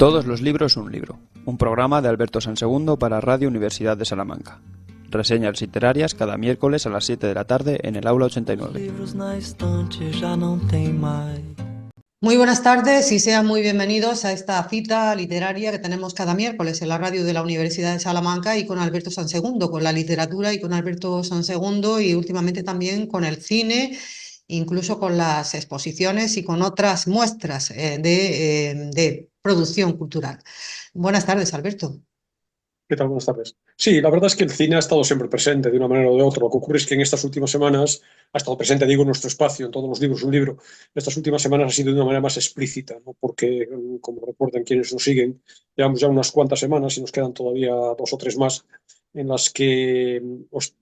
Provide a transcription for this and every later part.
Todos los libros un libro, un programa de Alberto Sansegundo para Radio Universidad de Salamanca. Reseñas literarias cada miércoles a las 7 de la tarde en el aula 89. Muy buenas tardes y sean muy bienvenidos a esta cita literaria que tenemos cada miércoles en la radio de la Universidad de Salamanca y con Alberto Sansegundo, con la literatura y con Alberto Sansegundo y últimamente también con el cine, incluso con las exposiciones y con otras muestras de producción cultural. Buenas tardes, Alberto. ¿Qué tal? Buenas tardes. Sí, la verdad es que el cine ha estado siempre presente de una manera o de otra. Lo que ocurre es que en estas últimas semanas ha estado presente, digo, en nuestro espacio, en todos los libros, un libro. Estas últimas semanas ha sido de una manera más explícita, ¿no? Porque, como recuerdan quienes nos siguen, llevamos ya unas cuantas semanas y nos quedan todavía 2 o 3 más en las que os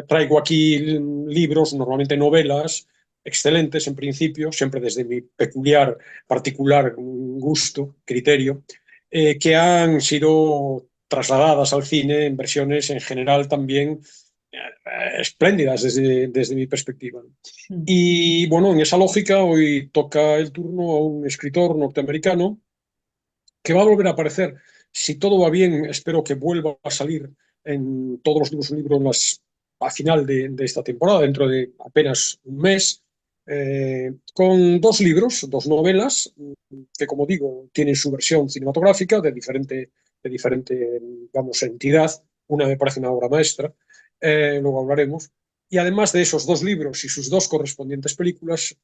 traigo aquí libros, normalmente novelas, excelentes en principio, siempre desde mi peculiar, particular gusto, criterio, que han sido trasladadas al cine en versiones en general también espléndidas desde mi perspectiva. Y bueno, en esa lógica hoy toca el turno a un escritor norteamericano que va a volver a aparecer. Si todo va bien, espero que vuelva a salir en todos los libros, un libro a final de esta temporada, dentro de apenas un mes, con 2 libros, 2 novelas, que como digo, tienen su versión cinematográfica de diferente, vamos, entidad. Una me parece una obra maestra, luego hablaremos. Y además de esos 2 libros y sus 2 correspondientes películas,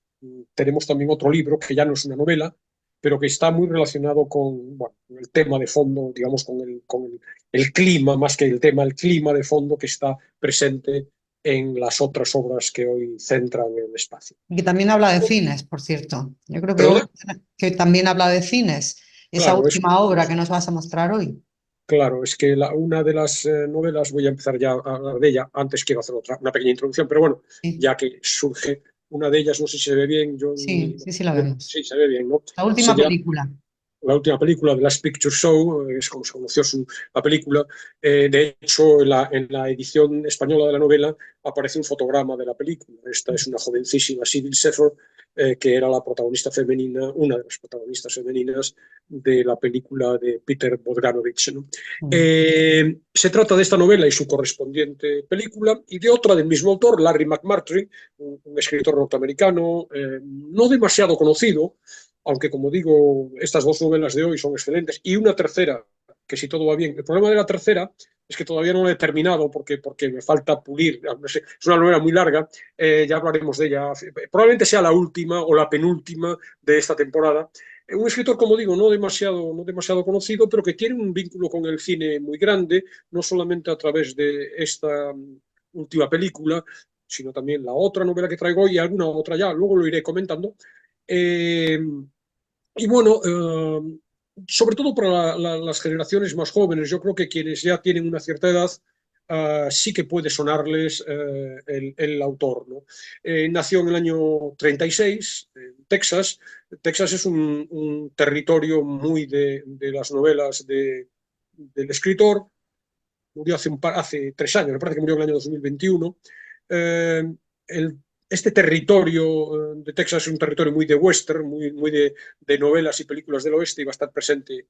tenemos también otro libro que ya no es una novela, pero que está muy relacionado con, bueno, el tema de fondo, digamos, con el clima, más que el tema, el clima de fondo que está presente en las otras obras que hoy centran el espacio. Y que también habla de cines, por cierto. Yo creo ¿Perdona? que también habla de cines, esa Claro, última obra que nos vas a mostrar hoy. claro, es que una de las novelas, voy a empezar ya a hablar de ella, antes quiero hacer una pequeña introducción, pero bueno, Sí, ya que surge una de ellas, no sé si se ve bien, sí, la vemos. sí, se ve bien, ¿no? La Se última llama, película. la última película, The Last Picture Show, es como se conoció la película. De hecho, en la edición española de la novela aparece un fotograma de la película. Esta es una jovencísima Sybil Shepherd, que era la protagonista femenina, una de las protagonistas femeninas de la película de Peter Bogdanovich, ¿no? Se trata de esta novela y su correspondiente película, y de otra del mismo autor, Larry McMurtry, un escritor norteamericano no demasiado conocido, aunque, como digo, estas 2 novelas de hoy son excelentes, y una tercera, que si todo va bien. El problema de la tercera es que todavía no la he terminado porque me falta pulir. No sé, es una novela muy larga, ya hablaremos de ella. Probablemente sea la última o la penúltima de esta temporada. Un escritor, como digo, no demasiado conocido, pero que tiene un vínculo con el cine muy grande, no solamente a través de esta última película, sino también la otra novela que traigo hoy y alguna otra ya, luego lo iré comentando. Eh, y bueno, sobre todo para las generaciones más jóvenes, yo creo que quienes ya tienen una cierta edad, sí que puede sonarles el autor, ¿no? Nació en el año 36, en Texas. Texas es un territorio muy de las novelas del escritor. Murió hace 3 años, me parece que murió en el año 2021. Eh, el, este territorio de Texas es un territorio muy de western, muy de novelas y películas del oeste, y va a estar presente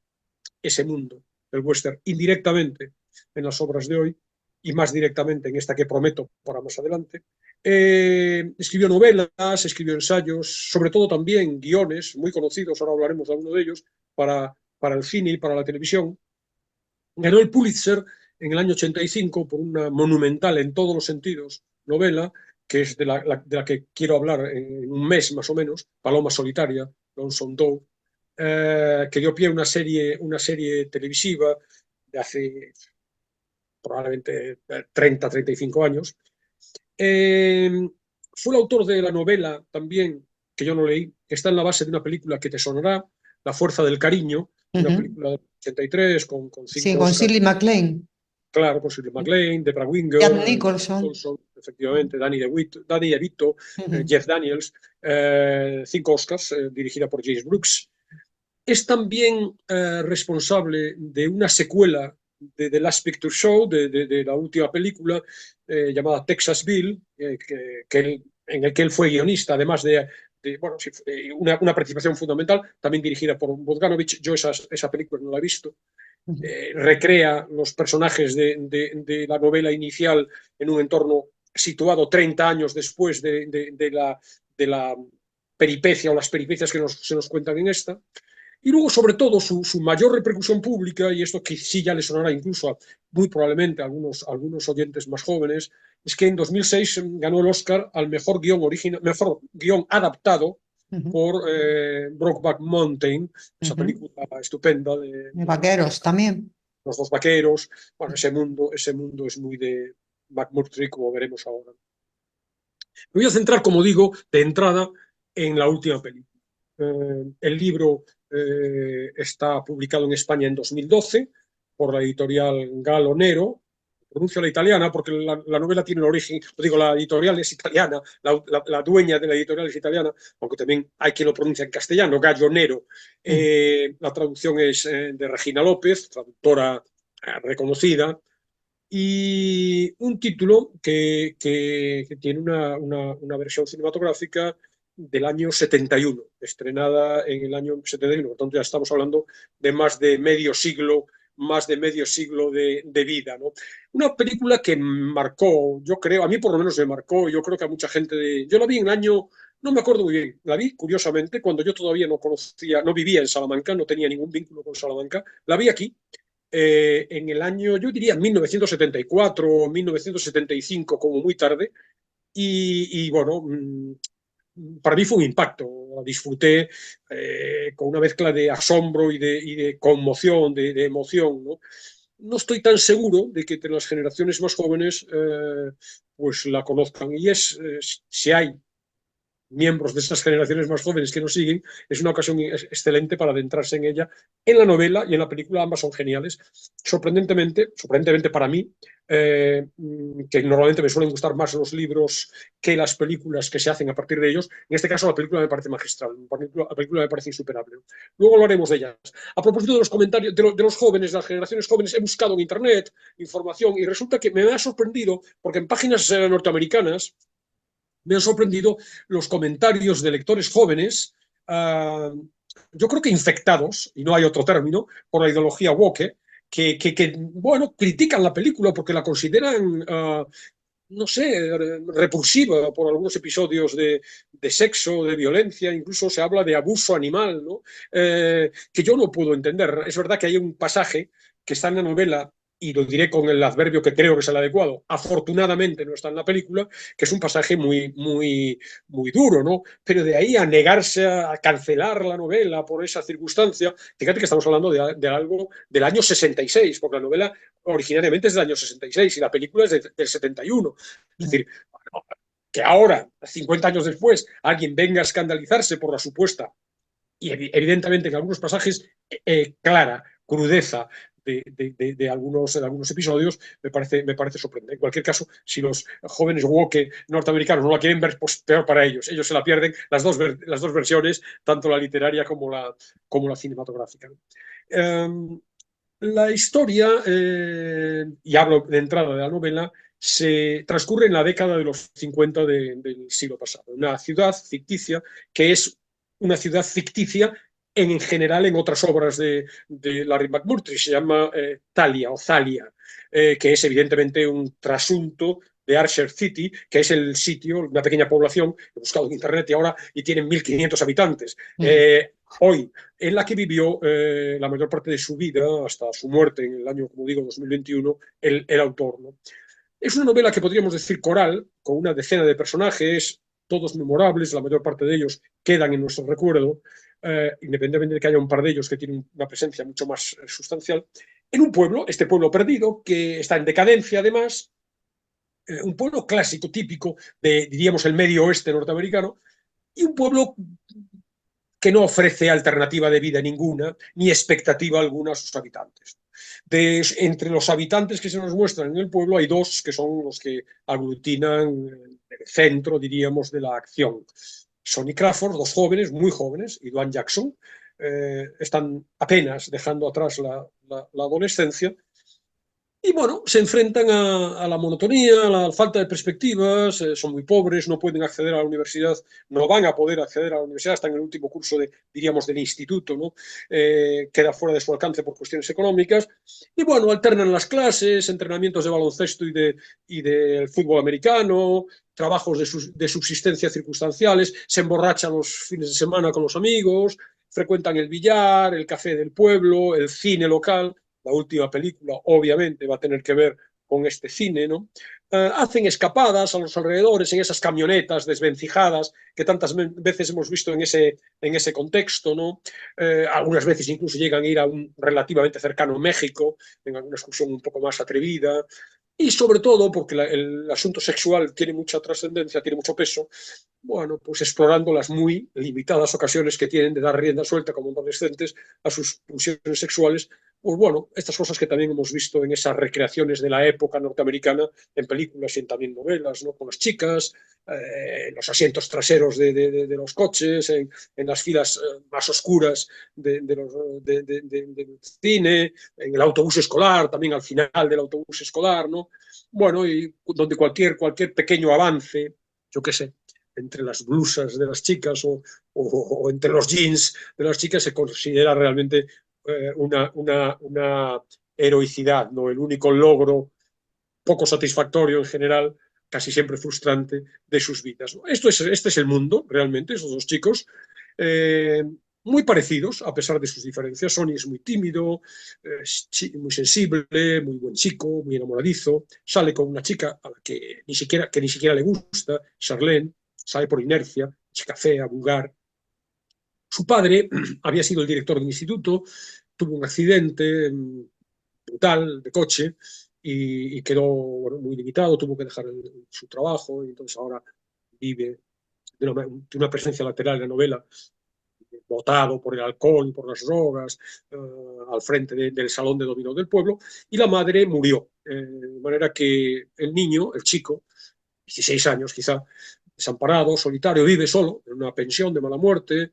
ese mundo del western indirectamente en las obras de hoy y más directamente en esta que prometo para más adelante. Escribió novelas, escribió ensayos, sobre todo también guiones muy conocidos, ahora hablaremos de alguno de ellos, para el cine y para la televisión. Ganó el Pulitzer en el año 85 por una monumental en todos los sentidos novela, que es de la que quiero hablar en un mes más o menos, Paloma Solitaria, Lonesome Dove, que dio pie a una serie televisiva de hace probablemente 30, 35 años. Fue el autor de la novela también, que yo no leí, que está en la base de una película que te sonará, La Fuerza del Cariño, una película de 83 con Sí, 5 con Oscars. Shirley MacLaine. Claro, con Shirley MacLaine, Debra Winger, Jack Nicholson. efectivamente, Danny DeVito, Jeff Daniels, 5 Oscars, dirigida por James Brooks. Es también responsable de una secuela de The Last Picture Show, de la última película, llamada Texas Bill, en el que él fue guionista, además de bueno, sí, una participación fundamental, también dirigida por Bogdanovich. Yo esa película no la he visto. Recrea los personajes de la novela inicial en un entorno situado 30 años después de la peripecia o las peripecias que se nos cuentan en esta. Y luego, sobre todo, su mayor repercusión pública, y esto que sí ya le sonará incluso muy probablemente a algunos oyentes más jóvenes, es que en 2006 ganó el Oscar al mejor guión adaptado por Brokeback Mountain, esa película estupenda de Vaqueros también. los dos vaqueros. Bueno, ese mundo es muy de McMurtry, como veremos ahora. Me voy a centrar, como digo, de entrada en la última película. El libro está publicado en España en 2012 por la editorial Gallo Nero. Pronuncio la italiana porque la novela tiene el origen, digo, la editorial es italiana, la dueña de la editorial es italiana, aunque también hay quien lo pronuncia en castellano, Gallo Nero. La traducción es de Regina López, traductora reconocida, y un título que tiene una versión cinematográfica del año 71, estrenada en el año 71, por tanto ya estamos hablando de más de medio siglo de vida, ¿no? Una película que marcó, yo creo, a mí por lo menos me marcó, yo creo que a mucha gente yo la vi en el año, no me acuerdo muy bien, la vi curiosamente cuando yo todavía no vivía en Salamanca, no tenía ningún vínculo con Salamanca, la vi aquí, en el año, yo diría 1974 o 1975, como muy tarde, y bueno, para mí fue un impacto. La disfruté con una mezcla de asombro y de conmoción, de emoción, ¿no? No estoy tan seguro de que entre las generaciones más jóvenes pues la conozcan. Y si hay miembros de estas generaciones más jóvenes que nos siguen, es una ocasión excelente para adentrarse en ella. En la novela y en la película ambas son geniales. Sorprendentemente para mí, que normalmente me suelen gustar más los libros que las películas que se hacen a partir de ellos, en este caso la película me parece magistral, la película me parece insuperable. Luego hablaremos de ellas. A propósito de los comentarios de los jóvenes, de las generaciones jóvenes, he buscado en internet información y resulta que me ha sorprendido porque en páginas norteamericanas me han sorprendido los comentarios de lectores jóvenes, yo creo que infectados, y no hay otro término, por la ideología woke, bueno, critican la película porque la consideran, no sé, repulsiva por algunos episodios de sexo, de violencia, incluso se habla de abuso animal, ¿no? Que yo no puedo entender. Es verdad que hay un pasaje que está en la novela, y lo diré con el adverbio que creo que es el adecuado, afortunadamente no está en la película, que es un pasaje muy, muy, muy duro, ¿no? Pero de ahí a negarse a cancelar la novela por esa circunstancia, fíjate que estamos hablando de algo del año 66, porque la novela originariamente es del año 66 y la película es del 71. Es decir, bueno, que ahora, 50 años después, alguien venga a escandalizarse por la supuesta, y evidentemente en algunos pasajes, clara crudeza de algunos episodios, me parece sorprendente. En cualquier caso, si los jóvenes woke norteamericanos no la quieren ver, pues peor para ellos. Ellos se la pierden las dos versiones, tanto la literaria como la cinematográfica. La historia, y hablo de entrada de la novela, se transcurre en la década de los 50 del siglo pasado. Una ciudad ficticia que es una ciudad ficticia en general en otras obras de Larry McMurtry. Se llama Thalia o Thalia, que es evidentemente un trasunto de Archer City, que es el sitio, una pequeña población, he buscado en internet y tienen 1.500 habitantes. Hoy, en la que vivió la mayor parte de su vida, hasta su muerte en el año, como digo, 2021, el autor, ¿no? Es una novela que podríamos decir coral, con una decena de personajes, todos memorables, la mayor parte de ellos quedan en nuestro recuerdo, independientemente de que haya un par de ellos que tienen una presencia mucho más sustancial, en un pueblo, este pueblo perdido, que está en decadencia además, un pueblo clásico, típico de, diríamos, el medio oeste norteamericano, y un pueblo que no ofrece alternativa de vida ninguna, ni expectativa alguna a sus habitantes. Entre los habitantes que se nos muestran en el pueblo hay dos que son los que aglutinan el centro, diríamos, de la acción. Sonny Crawford, dos jóvenes, muy jóvenes, y Dwayne Jackson, están apenas dejando atrás la adolescencia, Y bueno, se enfrentan a la monotonía, a la falta de perspectivas, son muy pobres, no pueden acceder a la universidad, no van a poder acceder a la universidad, están en el último curso diríamos, del instituto, ¿no? Queda fuera de su alcance por cuestiones económicas. Y bueno, alternan las clases, entrenamientos de baloncesto y del fútbol americano, trabajos de subsistencia circunstanciales, se emborrachan los fines de semana con los amigos, frecuentan el billar, el café del pueblo, el cine local. La última película, obviamente, va a tener que ver con este cine, ¿no? Hacen escapadas a los alrededores en esas camionetas desvencijadas que tantas veces hemos visto en ese contexto, ¿no? Algunas veces incluso llegan a ir a un relativamente cercano México, en alguna excursión un poco más atrevida, y sobre todo porque el asunto sexual tiene mucha trascendencia, tiene mucho peso, bueno, pues explorando las muy limitadas ocasiones que tienen de dar rienda suelta como adolescentes a sus pulsiones sexuales, pues bueno, estas cosas que también hemos visto en esas recreaciones de la época norteamericana en películas y en también novelas, ¿no? Con las chicas, en los asientos traseros de los coches, en las filas más oscuras del cine, en el autobús escolar, también al final del autobús escolar, ¿no? Bueno, y donde cualquier pequeño avance, yo qué sé, entre las blusas de las chicas o entre los jeans de las chicas se considera realmente una heroicidad, ¿no? El único logro poco satisfactorio en general, casi siempre frustrante, de sus vidas, ¿no? Este es el mundo, realmente, esos dos chicos, muy parecidos, a pesar de sus diferencias. Sonny es muy tímido, muy sensible, muy buen chico, muy enamoradizo, sale con una chica a la que ni siquiera le gusta, Charlene, sale por inercia, chica fea, vulgar. Su padre había sido el director del instituto, tuvo un accidente brutal de coche y quedó bueno, muy limitado, tuvo que dejar su trabajo y entonces ahora vive de una presencia lateral en la novela, botado por el alcohol y por las drogas, al frente del salón de dominó del pueblo, y la madre murió. De manera que el niño, el chico, 16 años quizá, desamparado, solitario, vive solo, en una pensión de mala muerte.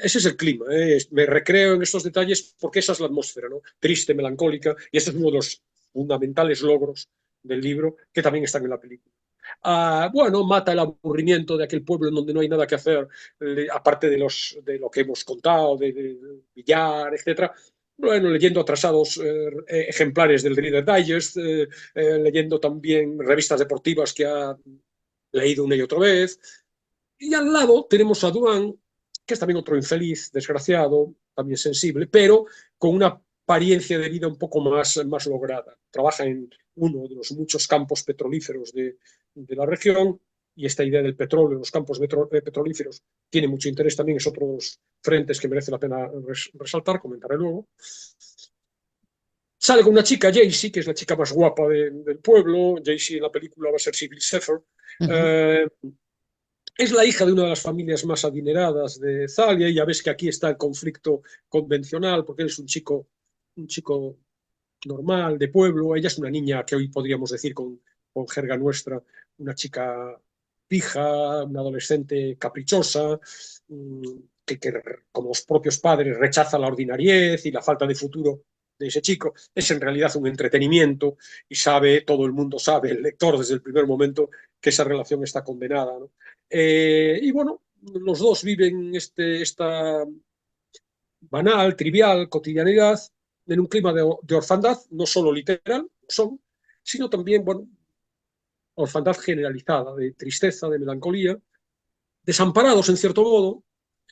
Ese es el clima. Me recreo en estos detalles porque esa es la atmósfera, ¿no? Triste, melancólica, y este es uno de los fundamentales logros del libro que también están en la película. Bueno, mata el aburrimiento de aquel pueblo en donde no hay nada que hacer, aparte de lo que hemos contado, de billar, etcétera. Bueno, leyendo atrasados ejemplares del Reader Digest, leyendo también revistas deportivas que ha leído una y otra vez. Y al lado tenemos a Duan, que es también otro infeliz, desgraciado, también sensible, pero con una apariencia de vida un poco más lograda. Trabaja en uno de los muchos campos petrolíferos de la región y esta idea del petróleo, los campos petrolíferos, tiene mucho interés también, es otro de los frentes que merece la pena resaltar, comentaré luego. Sale con una chica, Jaycee, que es la chica más guapa del pueblo. Jaycee en la película va a ser Sybil Shepherd. Es la hija de una de las familias más adineradas de Thalia y ya ves que aquí está el conflicto convencional porque él es un chico normal, de pueblo. Ella es una niña que hoy podríamos decir con jerga nuestra, una chica pija, una adolescente caprichosa, que como los propios padres rechaza la ordinariez y la falta de futuro de ese chico. Es en realidad un entretenimiento y todo el mundo sabe, el lector desde el primer momento, que esa relación está condenada, ¿no? Y bueno, los dos viven esta banal, trivial, cotidianidad, en un clima de orfandad, no solo literal, sino también, bueno, orfandad generalizada, de tristeza, de melancolía, desamparados en cierto modo,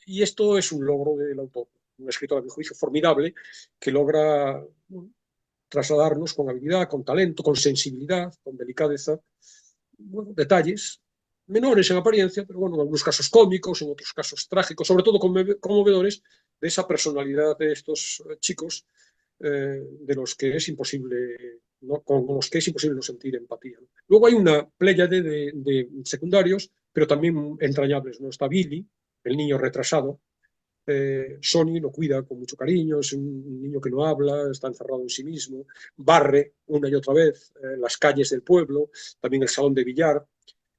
y esto es un logro del autor, un escritor a mi juicio formidable, que logra bueno, trasladarnos con habilidad, con talento, con sensibilidad, con delicadeza, bueno, detalles menores en apariencia, pero bueno, en algunos casos cómicos, en otros casos trágicos, sobre todo conmovedores, de esa personalidad de estos chicos de los que es imposible, ¿no? Con los que es imposible no sentir empatía, ¿no? Luego hay una pléyade de secundarios, pero también entrañables, ¿no? Está Billy, el niño retrasado. Sonny lo cuida con mucho cariño, es un niño que no habla, está encerrado en sí mismo, barre una y otra vez las calles del pueblo, también el salón de billar.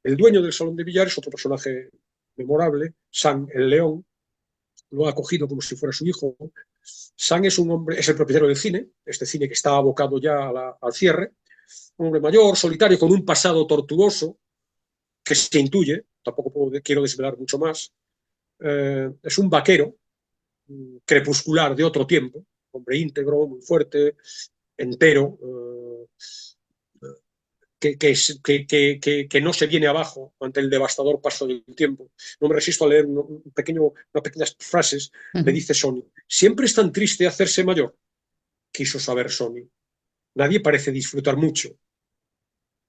El dueño del salón de billar es otro personaje memorable, Sam el León, lo ha acogido como si fuera su hijo. Sam es un hombre, es el propietario del cine, este cine que está abocado ya al cierre, un hombre mayor, solitario, con un pasado tortuoso, que se intuye, tampoco quiero desvelar mucho más. Es un vaquero crepuscular de otro tiempo, hombre íntegro, muy fuerte, entero, que no se viene abajo ante el devastador paso del tiempo. No me resisto a leer unas pequeñas frases. Le dice Sony: siempre es tan triste hacerse mayor. Quiso saber Sony. Nadie parece disfrutar mucho.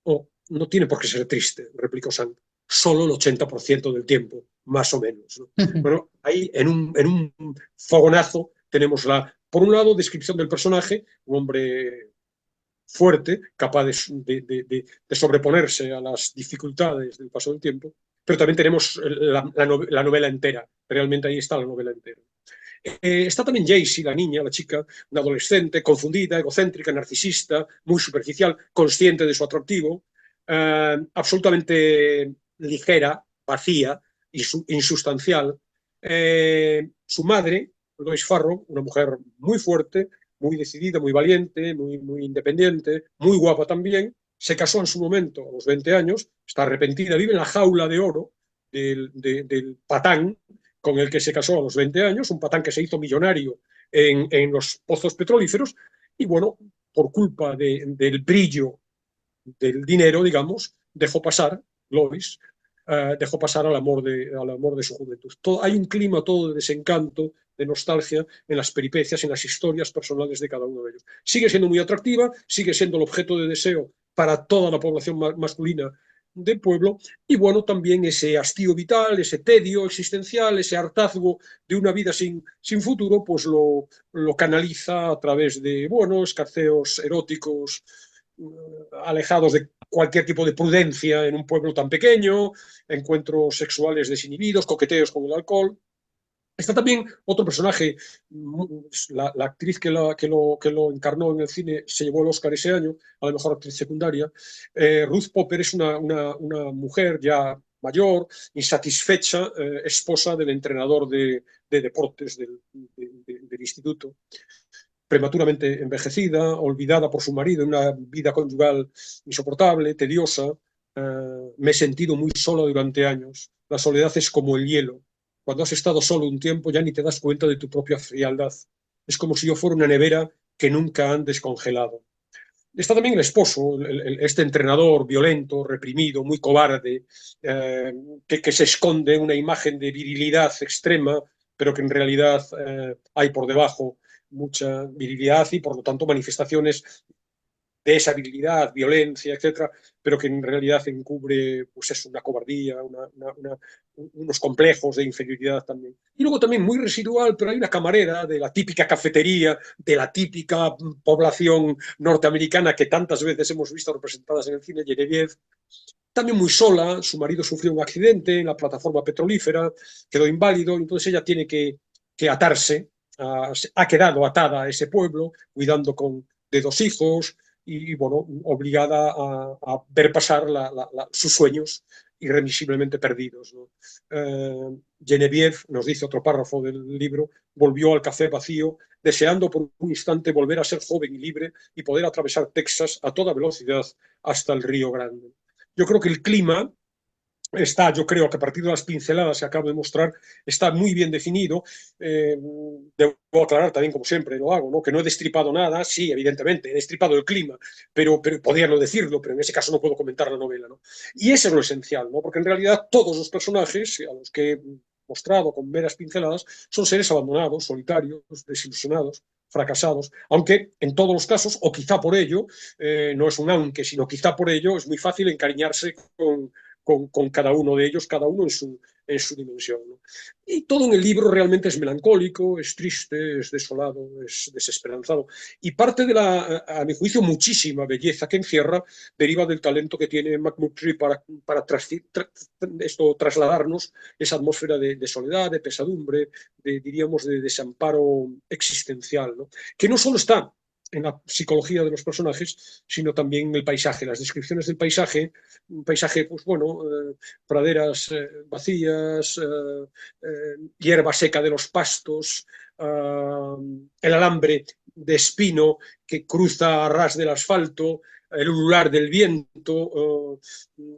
Oh, no tiene por qué ser triste, replicó Sam. Solo el 80% del tiempo, más o menos, ¿no? Bueno, ahí en un fogonazo tenemos por un lado, descripción del personaje, un hombre fuerte, capaz de sobreponerse a las dificultades del paso del tiempo, pero también tenemos la novela entera. Realmente ahí está la novela entera. Está también Jaycee, la niña, la chica, una adolescente, confundida, egocéntrica, narcisista, muy superficial, consciente de su atractivo, absolutamente ligera, vacía, insustancial. Su madre, Lois Farrow, una mujer muy fuerte, muy decidida, muy valiente, muy independiente, muy guapa también, se casó en su momento, a los 20 años, está arrepentida, vive en la jaula de oro del patán con el que se casó a los 20 años, un patán que se hizo millonario en los pozos petrolíferos, y bueno, por culpa del brillo del dinero, digamos, dejó pasar, Lois, dejó pasar al amor de su juventud. Hay un clima todo de desencanto, de nostalgia en las peripecias, en las historias personales de cada uno de ellos. Sigue siendo muy atractiva, sigue siendo el objeto de deseo para toda la población masculina del pueblo, y bueno, también ese hastío vital, ese tedio existencial, ese hartazgo de una vida sin futuro, pues lo canaliza a través de, bueno, escarceos eróticos, alejados de cualquier tipo de prudencia en un pueblo tan pequeño, encuentros sexuales desinhibidos, coqueteos con el alcohol. Está también otro personaje, la actriz que lo encarnó en el cine se llevó el Oscar ese año a la mejor actriz secundaria. Ruth Popper es una mujer ya mayor, insatisfecha, esposa del entrenador de deportes del instituto, prematuramente envejecida, olvidada por su marido, en una vida conyugal insoportable, tediosa. Me he sentido muy solo durante años. La soledad es como el hielo. Cuando has estado solo un tiempo ya ni te das cuenta de tu propia frialdad. Es como si yo fuera una nevera que nunca han descongelado. Está también el esposo, este entrenador violento, reprimido, muy cobarde, que se esconde una imagen de virilidad extrema, pero que en realidad hay por debajo mucha virilidad y por lo tanto manifestaciones de esa virilidad, violencia, etcétera, pero que en realidad encubre pues es una cobardía, unos complejos de inferioridad también. Y luego también muy residual, pero hay una camarera de la típica cafetería, de la típica población norteamericana que tantas veces hemos visto representadas en el cine, Genevieve, también muy sola. Su marido sufrió un accidente en la plataforma petrolífera, quedó inválido, entonces ella tiene que atarse, ha quedado atada a ese pueblo, cuidando de 2 hijos, y bueno, obligada a ver pasar sus sueños irremisiblemente perdidos, ¿no? Genevieve, nos dice otro párrafo del libro, volvió al café vacío, deseando por un instante volver a ser joven y libre y poder atravesar Texas a toda velocidad hasta el Río Grande. Yo creo que el clima está, yo creo que a partir de las pinceladas que acabo de mostrar, está muy bien definido. Debo aclarar también, como siempre lo hago, ¿no?, que no he destripado nada. Sí, evidentemente, he destripado el clima, pero podría no decirlo, pero en ese caso no puedo comentar la novela, ¿no? Y eso es lo esencial, ¿no? Porque en realidad todos los personajes a los que he mostrado con meras pinceladas son seres abandonados, solitarios, desilusionados, fracasados, aunque en todos los casos, o quizá por ello, no es un aunque, sino quizá por ello, es muy fácil encariñarse con cada uno de ellos, cada uno en su dimensión, ¿no? Y todo en el libro realmente es melancólico, es triste, es desolado, es desesperanzado. Y parte de a mi juicio, muchísima belleza que encierra deriva del talento que tiene McMurtry para trasladarnos esa atmósfera de soledad, de pesadumbre, diríamos, de desamparo existencial, ¿no? Que no solo está en la psicología de los personajes, sino también en el paisaje, las descripciones del paisaje, un paisaje, pues bueno, praderas vacías, hierba seca de los pastos, el alambre de espino que cruza a ras del asfalto, el ulular del viento,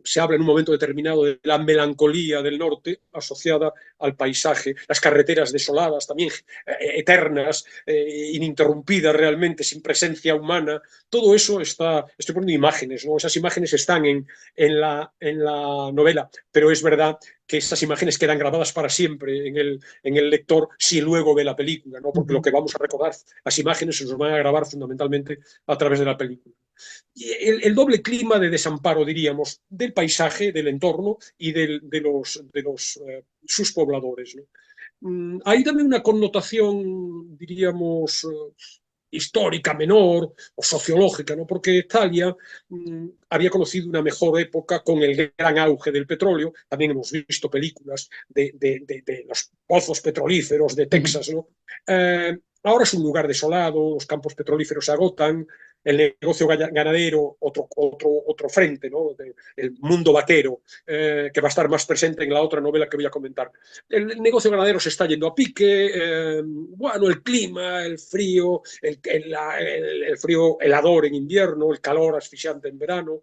se habla en un momento determinado de la melancolía del norte asociada al paisaje, las carreteras desoladas también, eternas, ininterrumpidas realmente, sin presencia humana, todo eso está, estoy poniendo imágenes, ¿no? Esas imágenes están en la novela, pero es verdad que esas imágenes quedan grabadas para siempre en el lector si luego ve la película, ¿no? Porque lo que vamos a recordar, las imágenes se nos van a grabar fundamentalmente a través de la película. Y el doble clima de desamparo, diríamos, del paisaje, del entorno y de los sus pobladores, ¿no? Hay también una connotación, diríamos, histórica menor o sociológica, ¿no? Porque Italia había conocido una mejor época con el gran auge del petróleo. También hemos visto películas de los pozos petrolíferos de Texas, ¿no? Ahora es un lugar desolado, los campos petrolíferos se agotan, el negocio ganadero, otro frente, ¿no? El mundo vaquero, que va a estar más presente en la otra novela que voy a comentar. El negocio ganadero se está yendo a pique, bueno, el clima, el frío, el frío helador en invierno, el calor asfixiante en verano.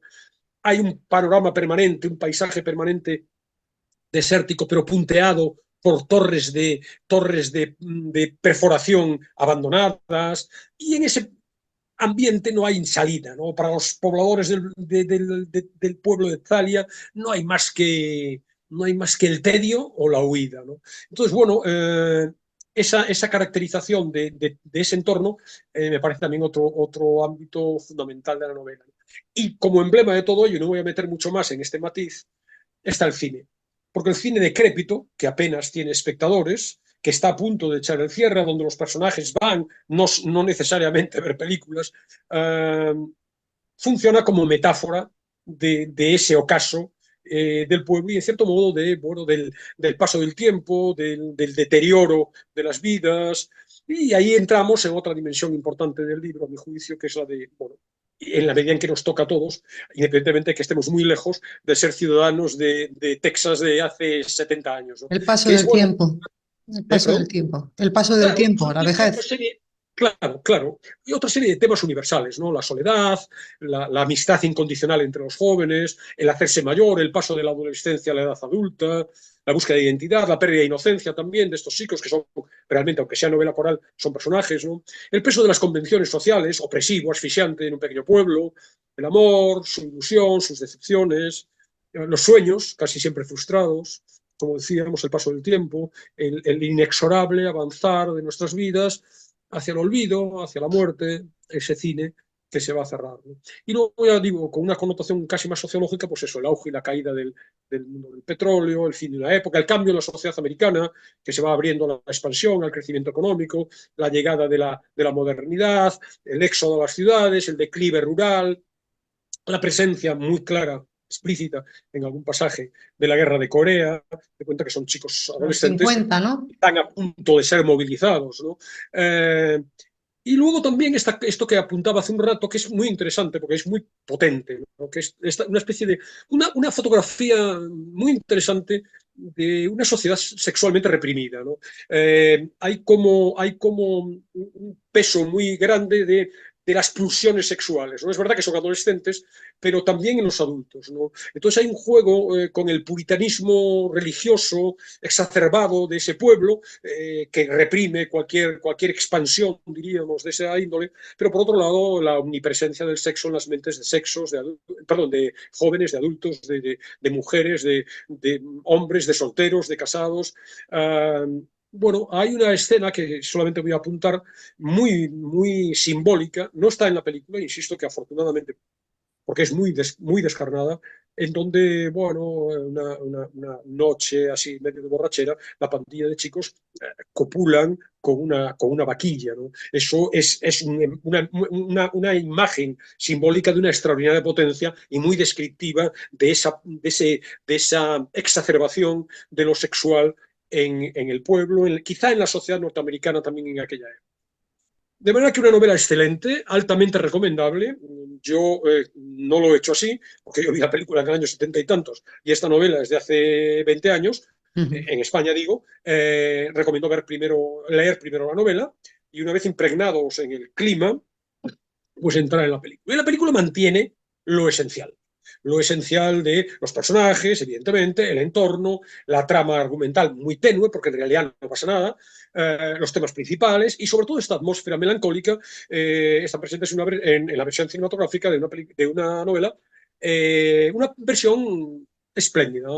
Hay un panorama permanente, un paisaje permanente desértico, pero punteado por torres de perforación abandonadas, y en ese ambiente no hay salida, ¿no? Para los pobladores del pueblo de Italia no hay más que el tedio o la huida, ¿no? Entonces, bueno, esa caracterización de ese entorno me parece también otro ámbito fundamental de la novela. Y como emblema de todo ello, y no voy a meter mucho más en este matiz, está el cine. Porque el cine decrépito, que apenas tiene espectadores, que está a punto de echar el cierre, donde los personajes van, no necesariamente a ver películas, funciona como metáfora de ese ocaso del pueblo y, en cierto modo, del paso del tiempo, del deterioro de las vidas. Y ahí entramos en otra dimensión importante del libro, a mi juicio, que es la de, bueno, en la medida en que nos toca a todos, independientemente de que estemos muy lejos de ser ciudadanos de Texas de hace 70 años, ¿no? El paso Que es, del bueno, tiempo, el paso del ¿perdón? tiempo, el paso del Claro, tiempo, la y otra vejez. serie, claro, claro, y otra serie de temas universales, ¿no? La soledad, la amistad incondicional entre los jóvenes, el hacerse mayor, el paso de la adolescencia a la edad adulta, la búsqueda de identidad, la pérdida de inocencia también de estos chicos que son realmente, aunque sea novela coral, son personajes, ¿no? El peso de las convenciones sociales, opresivo, asfixiante en un pequeño pueblo, el amor, su ilusión, sus decepciones, los sueños, casi siempre frustrados, como decíamos, el paso del tiempo, el inexorable avanzar de nuestras vidas hacia el olvido, hacia la muerte, ese cine que se va a cerrar, ¿no? Y luego, ya digo, con una connotación casi más sociológica, pues eso, el auge y la caída del mundo del petróleo, el fin de una época, el cambio en la sociedad americana, que se va abriendo a la expansión, al crecimiento económico, la llegada de la modernidad, el éxodo a las ciudades, el declive rural, la presencia muy clara, explícita, en algún pasaje de la guerra de Corea, de cuenta que son chicos Los adolescentes 50, ¿no? que están a punto de ser movilizados, ¿no? Y luego también esto que apuntaba hace un rato, que es muy interesante, porque es muy potente, ¿no? Que es una especie de una fotografía muy interesante de una sociedad sexualmente reprimida, ¿no? Hay como un peso muy grande de las pulsiones sexuales, ¿no? Es verdad que son adolescentes, pero también en los adultos, ¿no? Entonces hay un juego con el puritanismo religioso exacerbado de ese pueblo, que reprime cualquier expansión, diríamos, de esa índole, pero por otro lado la omnipresencia del sexo en las mentes de sexos, de jóvenes, de adultos, de mujeres, de hombres, de solteros, de casados. Bueno, hay una escena que solamente voy a apuntar, muy simbólica, no está en la película, insisto que afortunadamente, porque es muy descarnada, en donde, bueno, una noche así medio de borrachera, la pandilla de chicos copulan con una vaquilla, ¿no? Eso es una imagen simbólica de una extraordinaria potencia y muy descriptiva de esa exacerbación de lo sexual en el pueblo, quizá en la sociedad norteamericana también en aquella época. De manera que una novela excelente, altamente recomendable. Yo no lo he hecho así, porque yo vi la película en el año 70 y tantos, y esta novela es de hace 20 años, en España digo. Recomiendo leer primero la novela, y una vez impregnados en el clima, pues entrar en la película. Y la película mantiene lo esencial. Lo esencial de los personajes, evidentemente, el entorno, la trama argumental muy tenue, porque en realidad no pasa nada, los temas principales y sobre todo esta atmósfera melancólica está presente en la versión cinematográfica de una novela, una versión espléndida.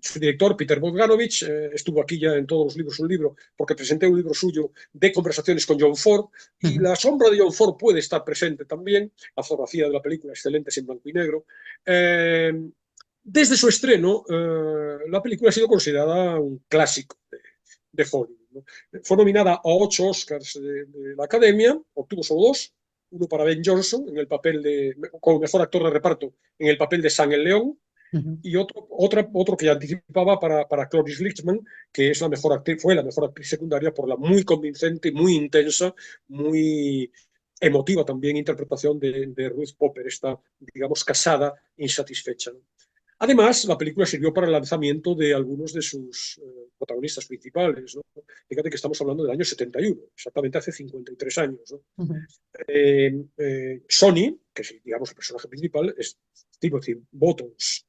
Su director, Peter Bogdanovich, estuvo aquí ya en todos los libros un libro, porque presenté un libro suyo de conversaciones con John Ford, y la sombra de John Ford puede estar presente también. La fotografía de la película excelente, es en blanco y negro. Desde su estreno, la película ha sido considerada un clásico de Hollywood, ¿no? Fue nominada a 8 Oscars de la Academia, obtuvo solo 2, uno para Ben Johnson en el papel como mejor actor de reparto en el papel de Sam el León, y otro que anticipaba para Cloris Leachman, que es fue la mejor actriz secundaria por la muy convincente, muy intensa, muy emotiva también interpretación de Ruth Popper, esta, digamos, casada insatisfecha, ¿no? Además, la película sirvió para el lanzamiento de algunos de sus protagonistas principales, ¿no? Fíjate que estamos hablando del año 71, exactamente hace 53 años, ¿no? Sonny, que es, digamos, el personaje principal, es Timothy Bottoms.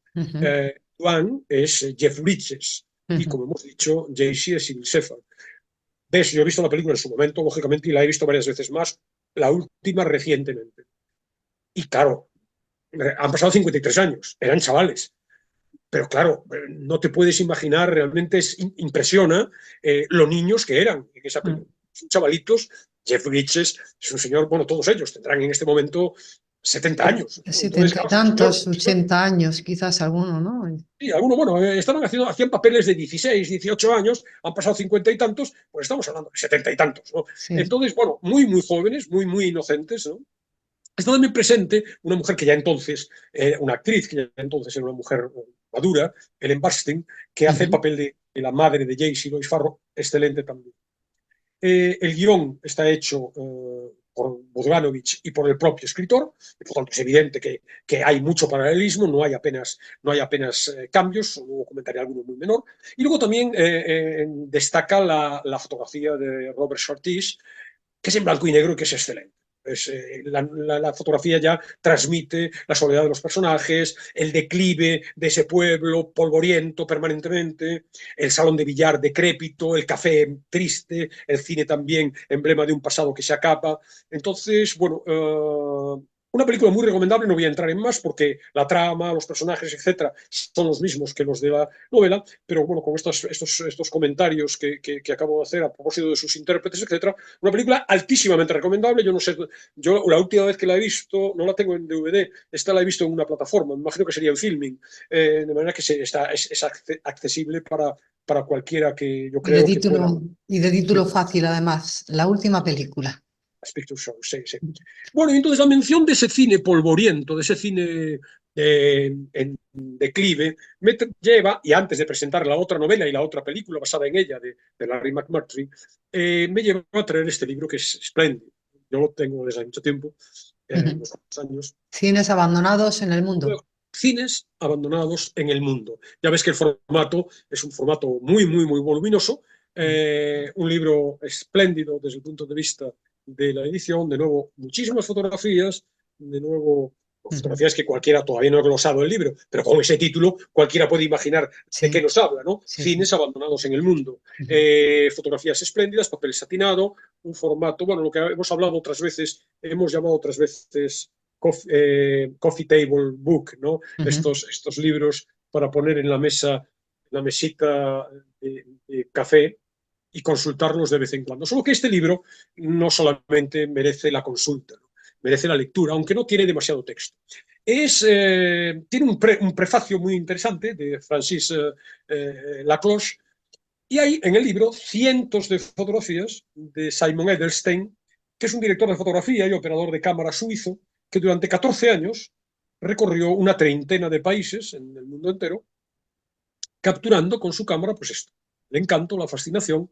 Duane es Jeff Bridges. Y, como hemos dicho, Jaycee es Sybil Shepherd. ¿Ves? Yo he visto la película en su momento, lógicamente, y la he visto varias veces más, la última recientemente. Y claro, han pasado 53 años, eran chavales. Pero claro, no te puedes imaginar, realmente impresiona los niños que eran en esa película. Son chavalitos. Jeff Bridges es un señor, bueno, todos ellos tendrán en este momento 70 años. Entonces, 70 y claro, tantos, 80 años, quizás alguno, ¿no? sí, algunos, bueno, hacían papeles de 16, 18 años, han pasado 50 y tantos, pues estamos hablando de 70 y tantos, ¿no? Sí. Entonces, bueno, muy, muy jóvenes, muy, muy inocentes, ¿no? Está también presente una mujer que ya entonces, una actriz que ya entonces era una mujer madura, Ellen Burstyn, que hace el papel de la madre de Jaycee, Lois Farrow, excelente también. El guión está hecho por Bogdanovich y por el propio escritor, y por tanto es evidente que hay mucho paralelismo, no hay apenas cambios, luego comentaré alguno muy menor. Y luego también destaca la fotografía de Robert Surtees, que es en blanco y negro y que es excelente. La fotografía ya transmite la soledad de los personajes, el declive de ese pueblo polvoriento permanentemente, el salón de billar decrépito, el café triste, el cine también emblema de un pasado que se acaba. Entonces, bueno, una película muy recomendable. No voy a entrar en más porque la trama, los personajes, etcétera, son los mismos que los de la novela, pero bueno, con estos comentarios que acabo de hacer a propósito de sus intérpretes, etcétera, una película altísimamente recomendable. Yo no sé, yo la última vez que la he visto, no la tengo en DVD, esta la he visto en una plataforma, me imagino que sería en Filming, de manera que es accesible para cualquiera que yo creo que pueda. Y de título fácil, además, la última película. Picture Show, sí, sí. Bueno, y entonces la mención de ese cine polvoriento, de ese cine en declive, me lleva, y antes de presentar la otra novela y la otra película basada en ella, de Larry McMurtry, me lleva a traer este libro que es espléndido. Yo lo tengo desde hace mucho tiempo, unos años. Cines abandonados en el mundo. Cines abandonados en el mundo. Ya ves que el formato es un formato muy, muy, muy voluminoso, un libro espléndido desde el punto de vista de la edición, de nuevo, muchísimas fotografías, de nuevo, fotografías que cualquiera todavía no ha glosado el libro, pero con ese título cualquiera puede imaginar de qué nos habla, ¿no? Cines abandonados en el mundo. Fotografías espléndidas, papel satinado, un formato, bueno, lo que hemos hablado otras veces, hemos llamado otras veces coffee table book, ¿no? Estos libros para poner en la mesa, en la mesita de café, y consultarlos de vez en cuando. Solo que este libro no solamente merece la consulta, ¿no? Merece la lectura, aunque no tiene demasiado texto. Tiene un prefacio muy interesante de Francis Lacloche, y hay en el libro cientos de fotografías de Simon Edelstein, que es un director de fotografía y operador de cámara suizo, que durante 14 años recorrió una treintena de países en el mundo entero, capturando con su cámara, pues esto, el encanto, la fascinación,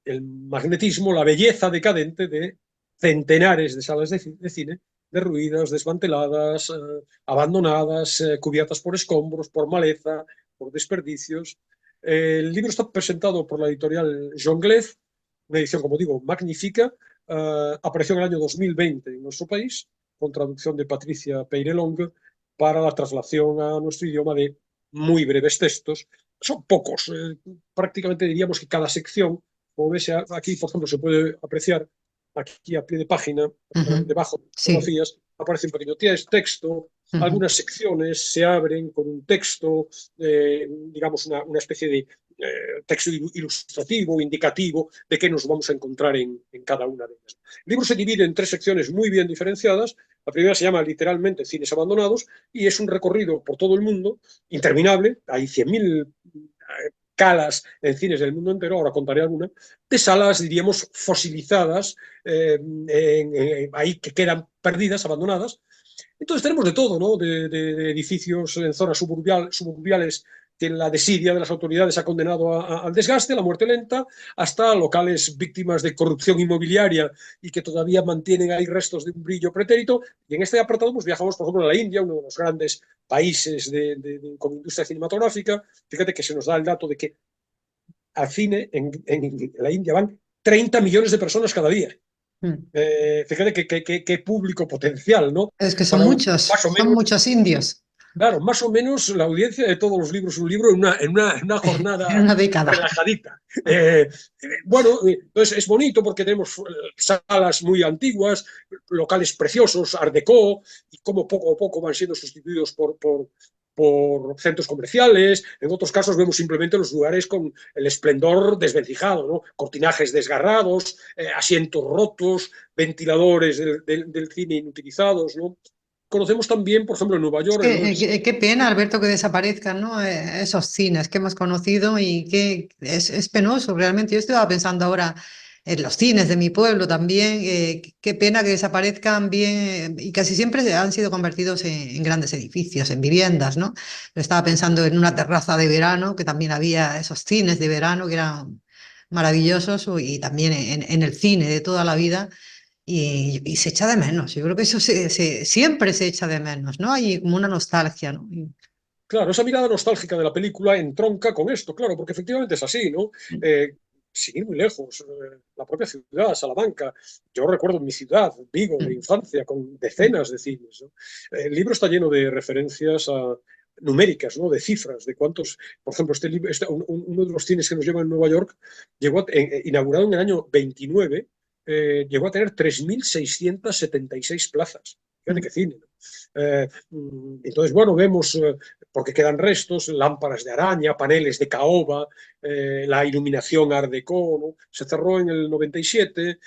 el magnetismo, la belleza decadente de centenares de salas de cine derruidas, desmanteladas, abandonadas, cubiertas por escombros, por maleza, por desperdicios. El libro está presentado por la editorial Jonglef, una edición, como digo, magnífica. Apareció en el año 2020 en nuestro país, con traducción de Patricia Peirelong, para la traslación a nuestro idioma de muy breves textos. Son pocos, prácticamente diríamos que cada sección, como ves aquí, por ejemplo, se puede apreciar, aquí a pie de página, debajo de Sí. fotografías, aparece un pequeño texto, algunas secciones se abren con un texto, digamos una especie de texto ilustrativo, indicativo de qué nos vamos a encontrar en cada una de ellas. El libro se divide en 3 secciones muy bien diferenciadas. La primera se llama literalmente Cines Abandonados y es un recorrido por todo el mundo interminable. Hay 100.000 calas en cines del mundo entero, ahora contaré alguna, de salas, diríamos, fosilizadas, ahí que quedan perdidas, abandonadas. Entonces tenemos de todo, ¿no? De edificios en zonas suburbiales que la desidia de las autoridades ha condenado al desgaste, a la muerte lenta, hasta locales víctimas de corrupción inmobiliaria y que todavía mantienen ahí restos de un brillo pretérito. Y en este apartado pues, viajamos, por ejemplo, a la India, uno de los grandes países con industria cinematográfica. Fíjate que se nos da el dato de que al cine en la India van 30 millones de personas cada día. Fíjate qué público potencial, ¿no? Es que Para más o son menos, muchos indios claro, más o menos la audiencia de todos los libros, un libro en una en jornada una década. relajadita. Entonces es bonito porque tenemos salas muy antiguas, locales preciosos, Art Deco, y cómo poco a poco van siendo sustituidos por centros comerciales. En otros casos vemos simplemente los lugares con el esplendor desvencijado, ¿no? Cortinajes desgarrados, asientos rotos, ventiladores del cine inutilizados, ¿no? Conocemos también, por ejemplo, en Nueva Es York, el que, 9 de qué pena, Alberto, que desaparezcan, ¿no? Esos cines que hemos conocido y que es penoso realmente. Yo estaba pensando ahora en los cines de mi pueblo también. Qué pena que desaparezcan bien y casi siempre han sido convertidos en grandes edificios, en viviendas, ¿no? Estaba pensando en una terraza de verano, que también había esos cines de verano que eran maravillosos y también en el cine de toda la vida. Y se echa de menos. Yo creo que eso siempre se echa de menos, ¿no? Hay como una nostalgia, ¿no? Claro, esa mirada nostálgica de la película entronca con esto, claro, porque efectivamente es así, ¿no? Sin ir muy lejos, la propia ciudad, Salamanca, yo recuerdo mi ciudad, Vigo, de infancia, con decenas de cines, ¿no? El libro está lleno de referencias numéricas, ¿no? De cifras, de cuántos, por ejemplo, uno de los cines que nos lleva en Nueva York, inaugurado en el año 29, llegó a tener 3.676 plazas. Fíjate qué cine, ¿no? Entonces, bueno, vemos, porque quedan restos, lámparas de araña, paneles de caoba, la iluminación Art Deco, ¿no? Se cerró en el 97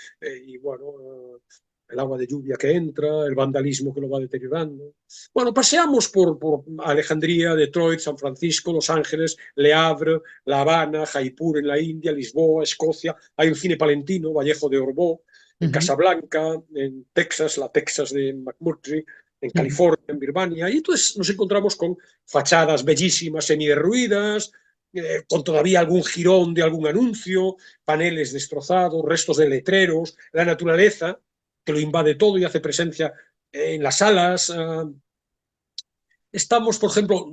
y bueno, el agua de lluvia que entra, el vandalismo que lo va deteriorando. Bueno, paseamos por Alejandría, Detroit, San Francisco, Los Ángeles, Le Havre, La Habana, Jaipur en la India, Lisboa, Escocia. Hay un cine palentino, Vallejo de Orbó, en Casablanca, en Texas, la Texas de McMurtry, en California, en Birmania, y entonces nos encontramos con fachadas bellísimas, semiderruidas, con todavía algún jirón de algún anuncio, paneles destrozados, restos de letreros, la naturaleza que lo invade todo y hace presencia en las salas. Estamos, por ejemplo,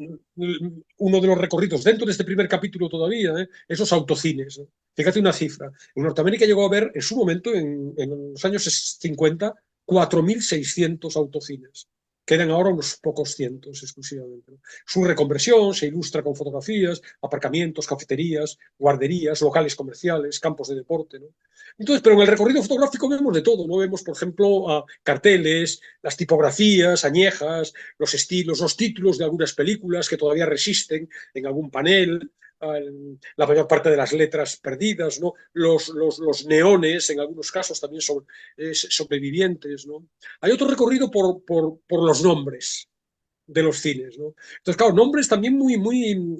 uno de los recorridos dentro de este primer capítulo todavía, esos autocines. Fíjate una cifra. En Norteamérica llegó a haber en su momento, en los años 50, 4.600 autocines. Quedan ahora unos pocos cientos exclusivamente. Su reconversión se ilustra con fotografías, aparcamientos, cafeterías, guarderías, locales comerciales, campos de deporte, ¿no? Entonces, pero en el recorrido fotográfico vemos de todo, ¿no? Vemos, por ejemplo, carteles, las tipografías añejas, los estilos, los títulos de algunas películas que todavía resisten en algún panel, la mayor parte de las letras perdidas, ¿no? Los neones, en algunos casos, también son sobrevivientes, ¿no? Hay otro recorrido por los nombres de los cines, ¿no? Entonces, claro, nombres también muy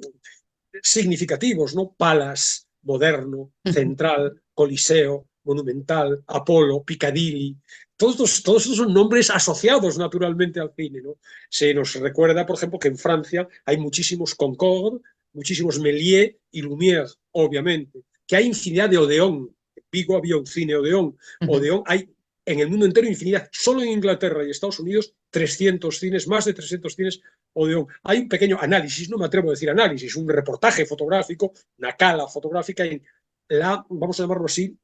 significativos, ¿no? Palace, Moderno, Central, Coliseo, Monumental, Apolo, Piccadilly. Todos estos son nombres asociados naturalmente al cine, ¿no? Se nos recuerda, por ejemplo, que en Francia hay muchísimos Concorde, muchísimos Méliès y Lumière, obviamente, que hay infinidad de Odeón. En Vigo había un cine Odeón. Odeón hay en el mundo entero infinidad. Solo en Inglaterra y Estados Unidos 300 cines, más de 300 cines Odeón. Hay un pequeño análisis, no me atrevo a decir análisis, un reportaje fotográfico, una cala fotográfica en la, vamos a llamarlo así,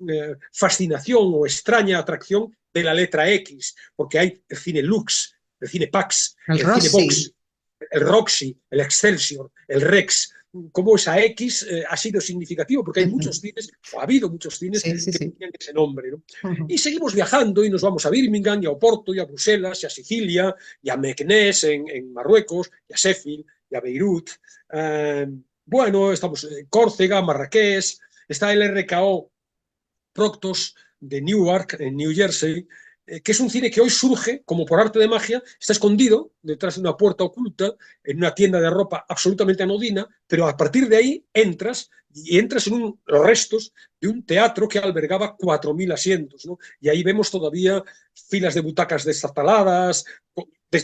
fascinación o extraña atracción de la letra X, porque hay el cine Lux, el cine Pax, el cine Vox, el Roxy, el Excelsior, el Rex. Cómo esa X ha sido significativo, porque hay muchos cines, o ha habido muchos cines que tenían ese nombre, ¿no? Y seguimos viajando y nos vamos a Birmingham, y a Oporto, y a Bruselas, y a Sicilia, y a Meknès en Marruecos, y a Sheffield, y a Beirut. Bueno, estamos en Córcega, Marrakech, está el RKO Proctos de Newark, en New Jersey, que es un cine que hoy surge como por arte de magia, está escondido detrás de una puerta oculta en una tienda de ropa absolutamente anodina, pero a partir de ahí entras en los restos de un teatro que albergaba 4.000 asientos, ¿no? Y ahí vemos todavía filas de butacas destartaladas,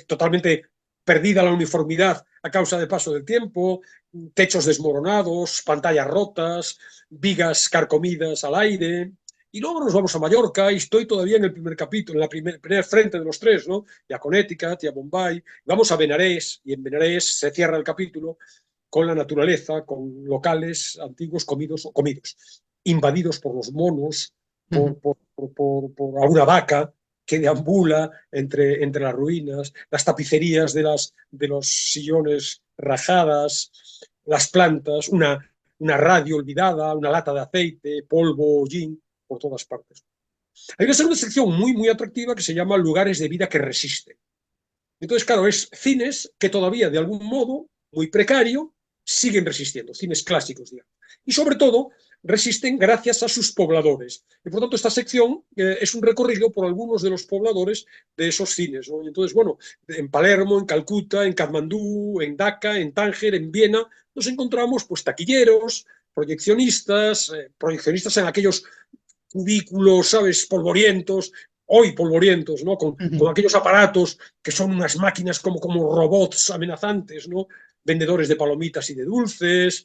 totalmente perdida la uniformidad a causa del paso del tiempo, techos desmoronados, pantallas rotas, vigas carcomidas al aire. Y luego nos vamos a Mallorca y estoy todavía en el primer capítulo, en la primer frente de los tres, ¿no? Y a Connecticut y a Bombay. Vamos a Benarés y en Benarés se cierra el capítulo con la naturaleza, con locales antiguos comidos, invadidos por los monos, por alguna vaca que deambula entre las ruinas, las tapicerías de los sillones rajadas, las plantas, una radio olvidada, una lata de aceite, polvo, hollín, por todas partes. Hay una segunda sección muy, muy atractiva que se llama Lugares de vida que resisten. Entonces, claro, es cines que todavía, de algún modo, muy precario, siguen resistiendo, cines clásicos, digamos. Y sobre todo, resisten gracias a sus pobladores. Y por tanto, esta sección es un recorrido por algunos de los pobladores de esos cines, ¿no? Y entonces, bueno, en Palermo, en Calcuta, en Katmandú, en Dhaka, en Tánger, en Viena, nos encontramos pues taquilleros, proyeccionistas en aquellos cubículos, ¿sabes?, polvorientos, hoy polvorientos, ¿no? Con aquellos aparatos que son unas máquinas como robots amenazantes, ¿no? Vendedores de palomitas y de dulces,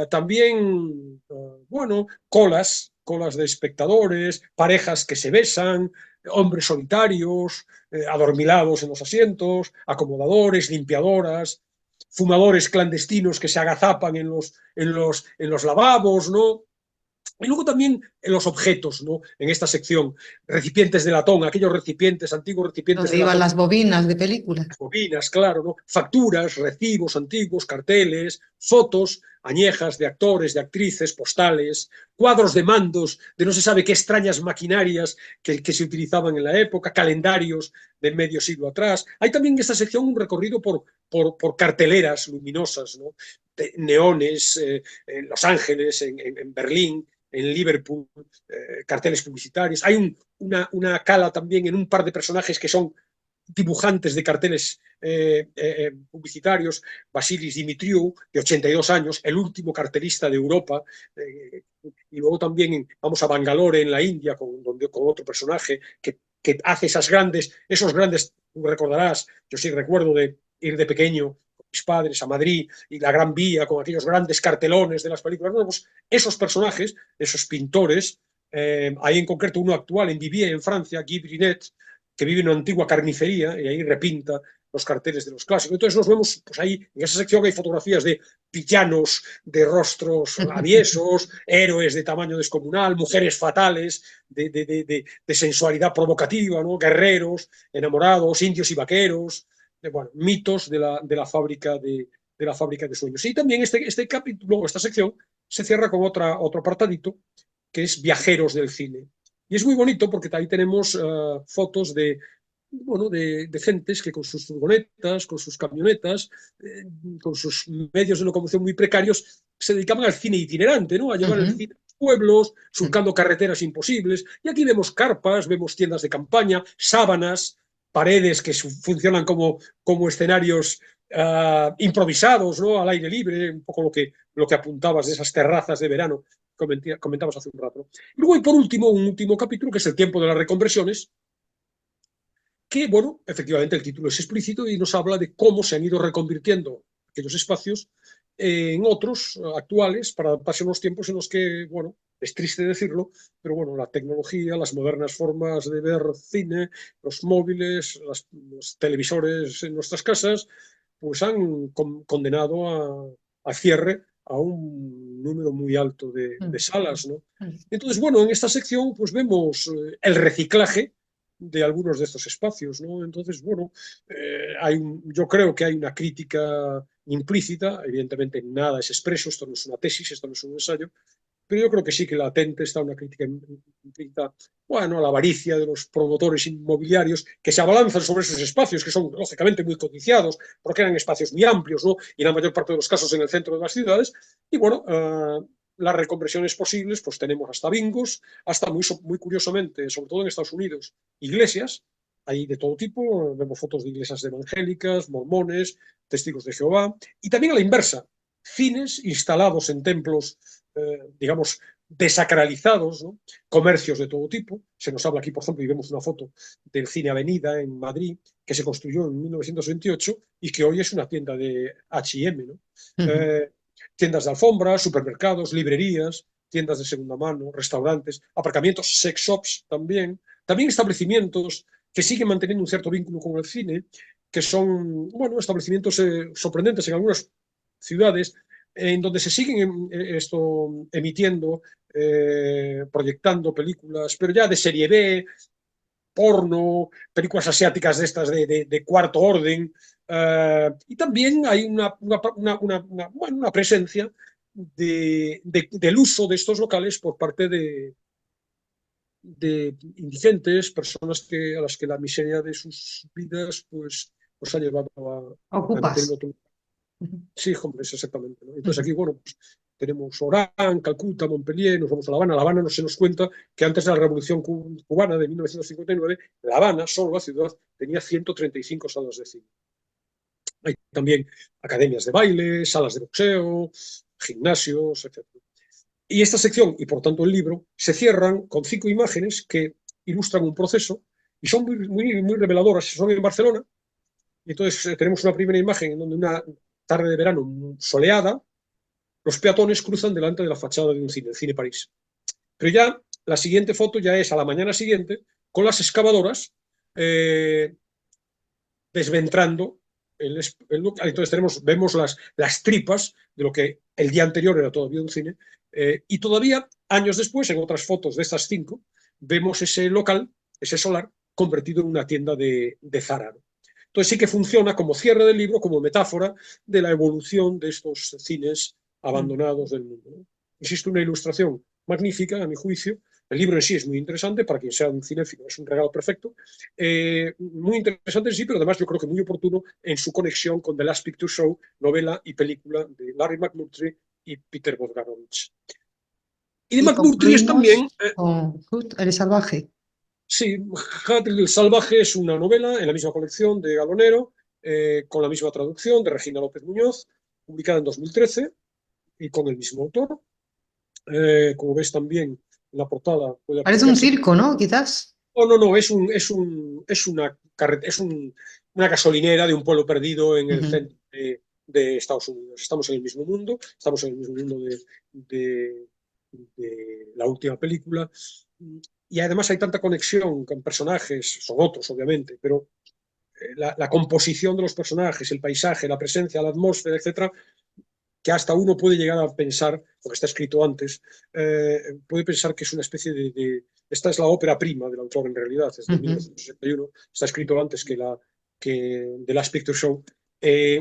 también, bueno, colas de espectadores, parejas que se besan, hombres solitarios, adormilados en los asientos, acomodadores, limpiadoras, fumadores clandestinos que se agazapan en los lavabos, ¿no? Y luego también en los objetos, ¿no? En esta sección, recipientes de latón, aquellos recipientes, antiguos recipientes donde de iban latón. las bobinas de películas. Bobinas, claro, ¿no? Facturas, recibos antiguos, carteles, fotos añejas de actores, de actrices, postales, cuadros de mandos de no se sabe qué extrañas maquinarias que se utilizaban en la época, calendarios de medio siglo atrás. Hay también en esta sección un recorrido por carteleras luminosas, ¿no? De neones en Los Ángeles, en Berlín, en Liverpool, carteles publicitarios. Hay una cala también en un par de personajes que son dibujantes de carteles publicitarios, Vasilis Dimitriou, de 82 años, el último cartelista de Europa, y luego también vamos a Bangalore, en la India, con otro personaje que hace esos grandes, tú recordarás, yo sí recuerdo de ir de pequeño con mis padres a Madrid y la Gran Vía, con aquellos grandes cartelones de las películas nuevos, esos personajes, esos pintores, hay en concreto uno actual en Vivier, en Francia, Guy Brinet, que vive en una antigua carnicería y ahí repinta los carteles de los clásicos. Entonces nos vemos, pues ahí, en esa sección hay fotografías de villanos de rostros aviesos, héroes de tamaño descomunal, mujeres fatales, de sensualidad provocativa, ¿no? Guerreros, enamorados, indios y vaqueros, bueno, mitos de la fábrica de sueños. Y también este capítulo, esta sección, se cierra con otro apartadito, que es viajeros del cine. Y es muy bonito porque ahí tenemos fotos de gentes que con sus furgonetas, con sus camionetas, con sus medios de locomoción muy precarios, se dedicaban al cine itinerante, ¿no? A llevar el cine a los pueblos, surcando carreteras imposibles. Y aquí vemos carpas, vemos tiendas de campaña, sábanas, paredes que funcionan como escenarios improvisados, ¿no? Al aire libre, un poco lo que apuntabas de esas terrazas de verano comentabas hace un rato. Luego, y por último, un último capítulo, que es el tiempo de las reconversiones, que, bueno, efectivamente el título es explícito y nos habla de cómo se han ido reconvirtiendo aquellos espacios en otros actuales para adaptarse a unos tiempos en los que, bueno, es triste decirlo, pero bueno, la tecnología, las modernas formas de ver cine, los móviles, los televisores en nuestras casas, pues han condenado a cierre a un número muy alto de salas, ¿no? Entonces, bueno, en esta sección pues vemos el reciclaje de algunos de estos espacios, ¿no? Entonces, bueno, yo creo que hay una crítica implícita, evidentemente nada es expreso, esto no es una tesis, esto no es un ensayo, pero yo creo que sí que latente está una crítica implícita, bueno, a la avaricia de los promotores inmobiliarios que se abalanzan sobre esos espacios, que son lógicamente muy codiciados, porque eran espacios muy amplios, ¿no? Y en la mayor parte de los casos en el centro de las ciudades, y bueno, las reconversiones posibles, pues tenemos hasta bingos, hasta muy curiosamente, sobre todo en Estados Unidos, iglesias, hay de todo tipo, vemos fotos de iglesias evangélicas, mormones, testigos de Jehová, y también a la inversa, cines instalados en templos, digamos, desacralizados, ¿no? Comercios de todo tipo. Se nos habla aquí, por ejemplo, y vemos una foto del Cine Avenida en Madrid, que se construyó en 1928 y que hoy es una tienda de H&M, ¿no? Tiendas de alfombra, supermercados, librerías, tiendas de segunda mano, restaurantes, aparcamientos, sex shops también establecimientos que siguen manteniendo un cierto vínculo con el cine, que son, bueno, establecimientos sorprendentes en algunas ciudades, en donde se siguen emitiendo, proyectando películas, pero ya de serie B, porno, películas asiáticas de estas de cuarto orden, y también hay una presencia del uso de estos locales por parte de indigentes, personas a las que la miseria de sus vidas pues ha llevado a meter en Ocupas. otro. Sí, hombre, exactamente, ¿no? Entonces aquí, bueno, pues, tenemos Orán, Calcuta, Montpellier, nos vamos a La Habana. La Habana no se nos cuenta que antes de la Revolución Cubana de 1959, La Habana, solo la ciudad, tenía 135 salas de cine. Hay también academias de baile, salas de boxeo, gimnasios, etc. Y esta sección, y por tanto el libro, se cierran con 5 imágenes que ilustran un proceso y son muy reveladoras. Son en Barcelona, y entonces tenemos una primera imagen en donde una tarde de verano soleada, los peatones cruzan delante de la fachada de un cine, el Cine París. Pero ya la siguiente foto ya es a la mañana siguiente, con las excavadoras desventrando entonces vemos las tripas de lo que el día anterior era todavía un cine, y todavía años después, en otras fotos de estas 5, vemos ese local, ese solar, convertido en una tienda de Zara, ¿no? Entonces sí que funciona como cierre del libro, como metáfora de la evolución de estos cines abandonados del mundo, ¿no? Existe una ilustración magnífica, a mi juicio. El libro en sí es muy interesante, para quien sea un cinéfilo es un regalo perfecto. Muy interesante sí, pero además yo creo que muy oportuno en su conexión con The Last Picture Show, novela y película de Larry McMurtry y Peter Bogdanovich. Y de Y McMurtry es también... concluimos con Hood, el salvaje. Sí, Hadriel el Salvaje es una novela en la misma colección de Galonero, con la misma traducción de Regina López Muñoz, publicada en 2013 y con el mismo autor. Como ves también en la portada puede Parece un apreciarse. circo, ¿no? Quizás. Oh, no, es una gasolinera de un pueblo perdido en el centro de Estados Unidos. Estamos en el mismo mundo, estamos en el mismo mundo de la última película, y además hay tanta conexión con personajes, son otros obviamente, pero la composición de los personajes, el paisaje, la presencia, la atmósfera, etcétera, que hasta uno puede llegar a pensar, porque está escrito antes, puede pensar que es una especie esta es la ópera prima del autor en realidad, es de 1961, está escrito antes que The Last Picture Show.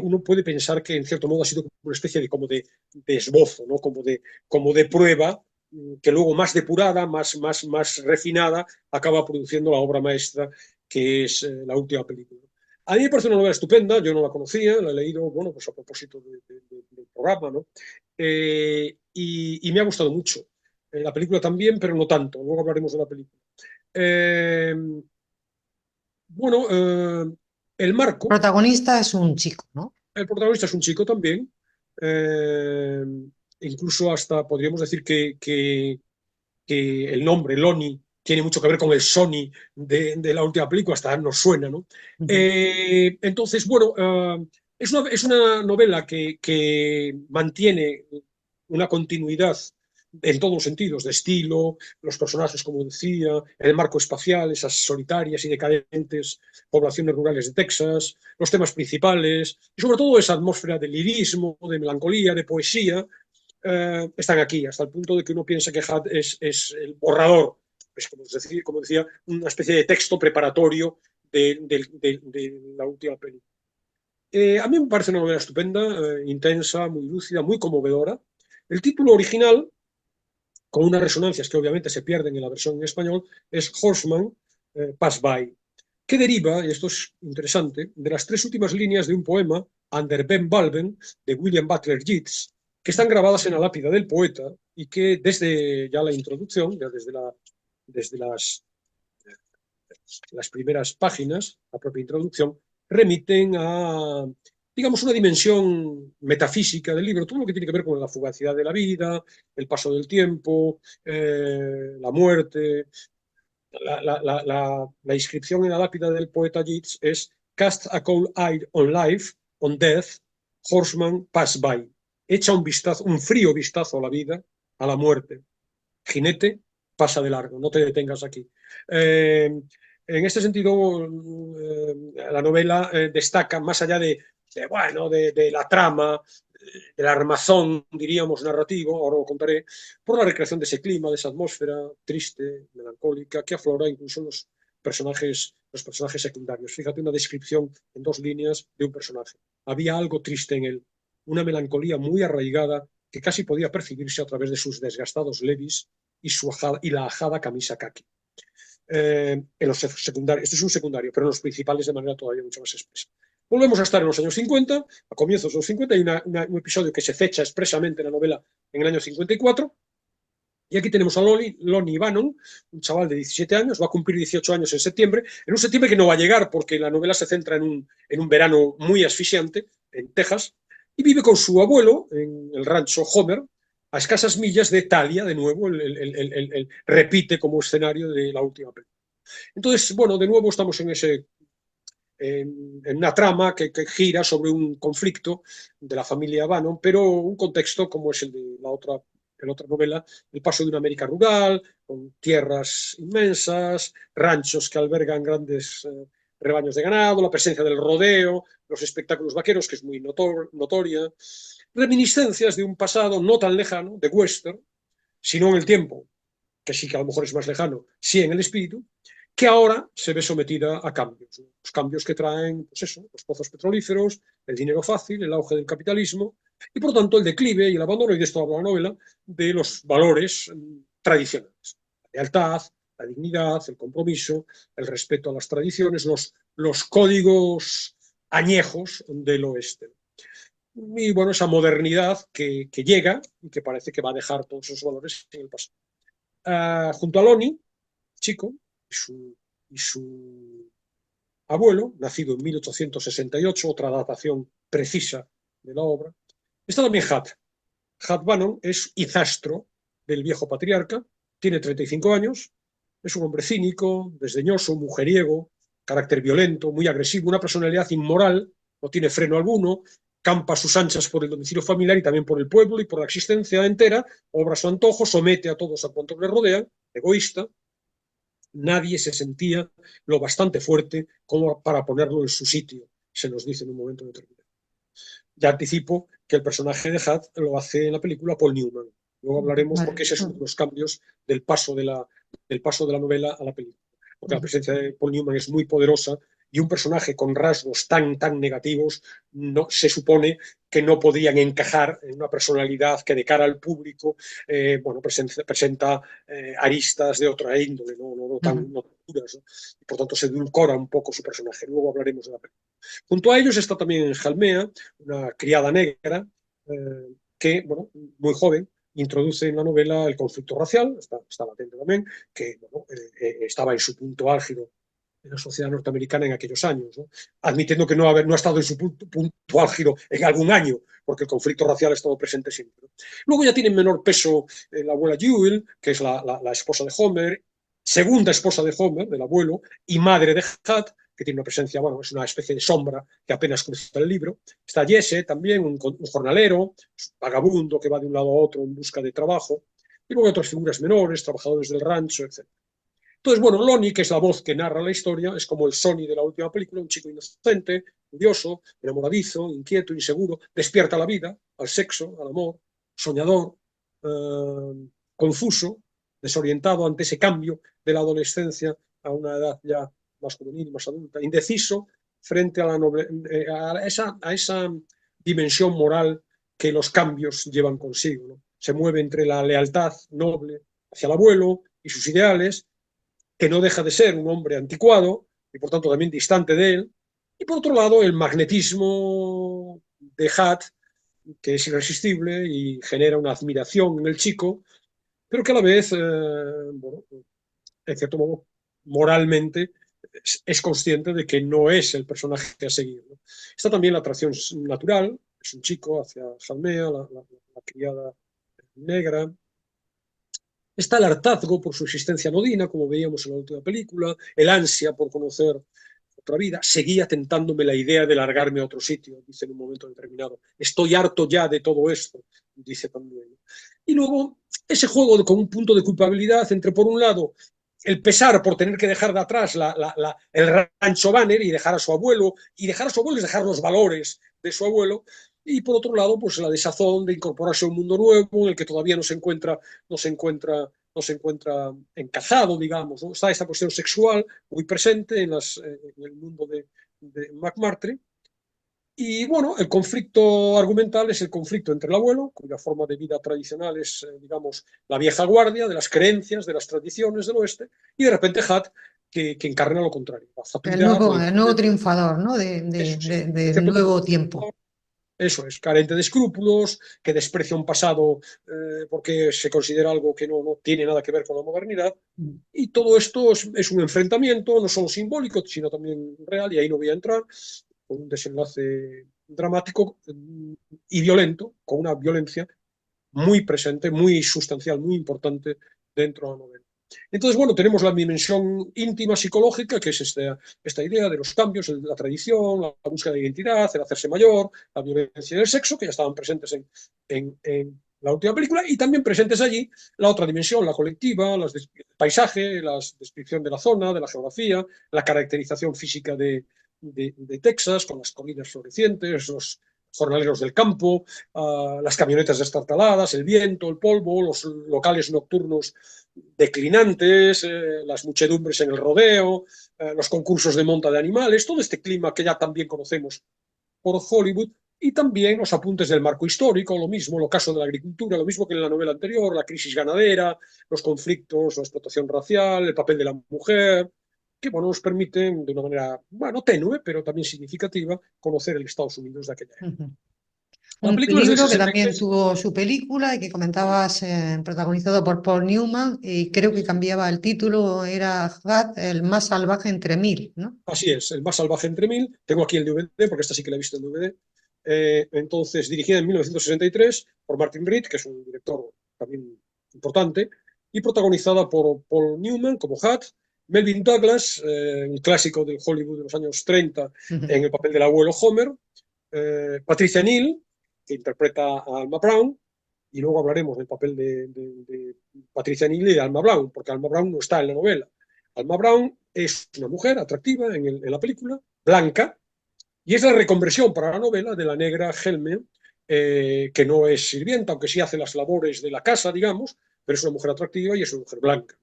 Uno puede pensar que en cierto modo ha sido una especie de esbozo, ¿no? como de prueba, que luego más depurada, más refinada, acaba produciendo la obra maestra que es la última película. A mí me parece una novela estupenda, yo no la conocía, la he leído, bueno, pues a propósito del programa, ¿no? Y me ha gustado mucho. La película también, pero no tanto. Luego hablaremos de la película. Bueno, el marco. El protagonista es un chico, ¿no? El protagonista es un chico también. Incluso hasta podríamos decir que el nombre, Lonnie, tiene mucho que ver con el Sony de la última película, hasta nos suena, ¿no? Entonces, bueno, es una novela que mantiene una continuidad en todos los sentidos, de estilo, los personajes, como decía, el marco espacial, esas solitarias y decadentes poblaciones rurales de Texas, los temas principales, y sobre todo esa atmósfera de lirismo, de melancolía, de poesía, están aquí, hasta el punto de que uno piensa que Had es el borrador, pues como decía, una especie de texto preparatorio de la última película. A mí me parece una novela estupenda, intensa, muy lúcida, muy conmovedora. El título original, con unas resonancias que obviamente se pierden en la versión en español, es Horseman Pass By, que deriva, y esto es interesante, de las 3 últimas líneas de un poema, Under Ben Balben, de William Butler Yeats, que están grabadas en la lápida del poeta y que desde ya la introducción, ya desde las primeras páginas, la propia introducción, remiten a, digamos, una dimensión metafísica del libro, todo lo que tiene que ver con la fugacidad de la vida, el paso del tiempo, la muerte. La inscripción en la lápida del poeta Yeats es Cast a cold eye on life, on death, horseman pass by. Echa un vistazo, un frío vistazo a la vida, a la muerte. Jinete, pasa de largo, no te detengas aquí. En este sentido, la novela destaca, más allá de la trama, del armazón, diríamos, narrativo, ahora lo contaré, por la recreación de ese clima, de esa atmósfera triste, melancólica, que aflora incluso en los personajes secundarios. Fíjate una descripción en 2 líneas de un personaje. Había algo triste en él, una melancolía muy arraigada que casi podía percibirse a través de sus desgastados levis y la ajada camisa caqui. En los secundarios, este es un secundario, pero en los principales de manera todavía mucho más expresa. Volvemos a estar en los años 50, a comienzos de los 50, hay un episodio que se fecha expresamente en la novela en el año 54, y aquí tenemos a Lonnie Bannon, un chaval de 17 años, va a cumplir 18 años en septiembre, en un septiembre que no va a llegar porque la novela se centra en un verano muy asfixiante en Texas, y vive con su abuelo en el rancho Homer, a escasas millas de Talia, de nuevo, el repite como escenario de la última película. Entonces, bueno, de nuevo estamos en una trama que gira sobre un conflicto de la familia Bannon, pero un contexto como es el de la otra novela, el paso de una América rural, con tierras inmensas, ranchos que albergan grandes rebaños de ganado, la presencia del rodeo, los espectáculos vaqueros, que es muy notoria, reminiscencias de un pasado no tan lejano, de western, sino en el tiempo, que sí que a lo mejor es más lejano, sí en el espíritu, que ahora se ve sometida a cambios. Los cambios que traen, pues eso, los pozos petrolíferos, el dinero fácil, el auge del capitalismo, y por tanto el declive y el abandono, y de esto habla la novela, de los valores tradicionales. La lealtad, la dignidad, el compromiso, el respeto a las tradiciones, los códigos añejos del oeste. Y bueno, esa modernidad que llega y que parece que va a dejar todos esos valores en el pasado. Junto a Lonnie, chico, y su abuelo, nacido en 1868, otra datación precisa de la obra, está también Had. Had Bannon es hijastro del viejo patriarca, tiene 35 años, es un hombre cínico, desdeñoso, mujeriego, carácter violento, muy agresivo, una personalidad inmoral, no tiene freno alguno, campa a sus anchas por el domicilio familiar y también por el pueblo y por la existencia entera, obra su antojo, somete a todos a cuantos le rodean, egoísta. Nadie se sentía lo bastante fuerte como para ponerlo en su sitio, se nos dice en un momento determinado. Ya anticipo que el personaje de Had lo hace en la película Paul Newman. Luego hablaremos porque ese es uno de los cambios del paso de la novela a la película. Porque la presencia de Paul Newman es muy poderosa y un personaje con rasgos tan negativos no, se supone que no podían encajar en una personalidad que de cara al público presenta aristas de otra índole, no tan duras, ¿no? Y por tanto se edulcora un poco su personaje. Luego hablaremos de la película. Junto a ellos está también Jalmea, una criada negra que, bueno, muy joven, introduce en la novela el conflicto racial, está latente también, que bueno, estaba en su punto álgido en la sociedad norteamericana en aquellos años, ¿no? Admitiendo que no ha estado en su punto álgido en algún año, porque el conflicto racial ha estado presente siempre. Luego ya tiene menor peso la abuela Jewel, que es la esposa de Homer, segunda esposa de Homer, del abuelo, y madre de Had, que tiene una presencia, bueno, es una especie de sombra que apenas cruza el libro. Está Jesse también, un jornalero, un vagabundo que va de un lado a otro en busca de trabajo. Y luego hay otras figuras menores, trabajadores del rancho, etc. Entonces, bueno, Lonnie, que es la voz que narra la historia, es como el Sonny de la última película, un chico inocente, curioso, enamoradizo, inquieto, inseguro, despierta a la vida, al sexo, al amor, soñador, confuso, desorientado ante ese cambio de la adolescencia a una edad ya más juvenil, más adulta, indeciso frente a, a esa dimensión moral que los cambios llevan consigo, ¿no? Se mueve entre la lealtad noble hacia el abuelo y sus ideales, que no deja de ser un hombre anticuado y por tanto también distante de él, y por otro lado el magnetismo de Hat, que es irresistible y genera una admiración en el chico, pero que a la vez, bueno, en cierto modo, moralmente es consciente de que no es el personaje a seguir, ¿no? Está también la atracción natural, es un chico hacia Jalmea, la criada negra. Está el hartazgo por su existencia anodina, como veíamos en la última película, el ansia por conocer otra vida. Seguía tentándome la idea de largarme a otro sitio, dice en un momento determinado. Estoy harto ya de todo esto, dice también. Y luego ese juego con un punto de culpabilidad entre, por un lado, el pesar por tener que dejar de atrás el rancho Banner y dejar a su abuelo, y dejar a su abuelo es dejar los valores de su abuelo, y por otro lado, pues la desazón de incorporarse a un mundo nuevo en el que todavía no se encuentra encajado, digamos, ¿no? Está esta cuestión sexual muy presente en el mundo de McMurtry. Y bueno, el conflicto argumental es el conflicto entre el abuelo, cuya forma de vida tradicional es, digamos, la vieja guardia de las creencias, de las tradiciones del oeste, y de repente Hat, que encarna lo contrario, la fatuidad, el nuevo triunfador, ¿no? Del nuevo tiempo. Eso es, carente de escrúpulos, que desprecia un pasado porque se considera algo que no tiene nada que ver con la modernidad. Y todo esto es un enfrentamiento, no solo simbólico, sino también real, y ahí no voy a entrar, con un desenlace dramático y violento, con una violencia muy presente, muy sustancial, muy importante dentro de la novela. Entonces, bueno, tenemos la dimensión íntima psicológica, que es esta idea de los cambios, la tradición, la búsqueda de identidad, el hacerse mayor, la violencia y el sexo, que ya estaban presentes en la última película, y también presentes allí la otra dimensión, la colectiva, el paisaje, la descripción de la zona, de la geografía, la caracterización física de Texas, con las colinas florecientes, los jornaleros del campo, las camionetas destartaladas, el viento, el polvo, los locales nocturnos declinantes, las muchedumbres en el rodeo, los concursos de monta de animales, todo este clima que ya también conocemos por Hollywood, y también los apuntes del marco histórico, lo mismo, el ocaso de la agricultura, lo mismo que en la novela anterior, la crisis ganadera, los conflictos, la explotación racial, el papel de la mujer, que bueno, nos permiten de una manera, bueno, tenue, pero también significativa, conocer el Estados Unidos de aquella época. Un libro que también tuvo su película y que comentabas, protagonizado por Paul Newman, y creo que cambiaba el título, era Hat, el más salvaje entre mil, ¿no? Así es, el más salvaje entre mil. Tengo aquí el DVD, porque esta sí que la he visto en DVD. Entonces, dirigida en 1963 por Martin Reed, que es un director también importante, y protagonizada por Paul Newman como Hat, Melvyn Douglas, un clásico del Hollywood de los años 30, en el papel del abuelo Homer, Patricia Neal, que interpreta a Alma Brown, y luego hablaremos del papel de Patricia Neal y de Alma Brown, porque Alma Brown no está en la novela. Alma Brown es una mujer atractiva en la película, blanca, y es la reconversión para la novela de la negra Helme, que no es sirvienta, aunque sí hace las labores de la casa, digamos, pero es una mujer atractiva y es una mujer blanca.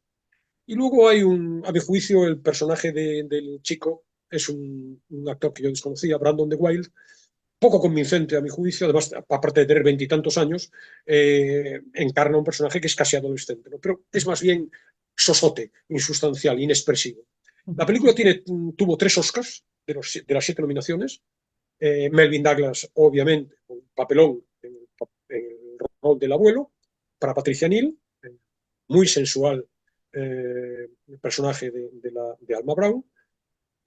Y luego hay a mi juicio, el personaje del chico es un actor que yo desconocía, Brandon de Wild, poco convincente a mi juicio, además, aparte de tener 20 y tantos años, encarna un personaje que es casi adolescente, ¿no? Pero es más bien sosote, insustancial, inexpresivo. La película tuvo 3 Oscars de las 7 nominaciones. Melvyn Douglas, obviamente, un papelón en el rol del abuelo. Para Patricia Neal, muy sensual el personaje de Alma Brown.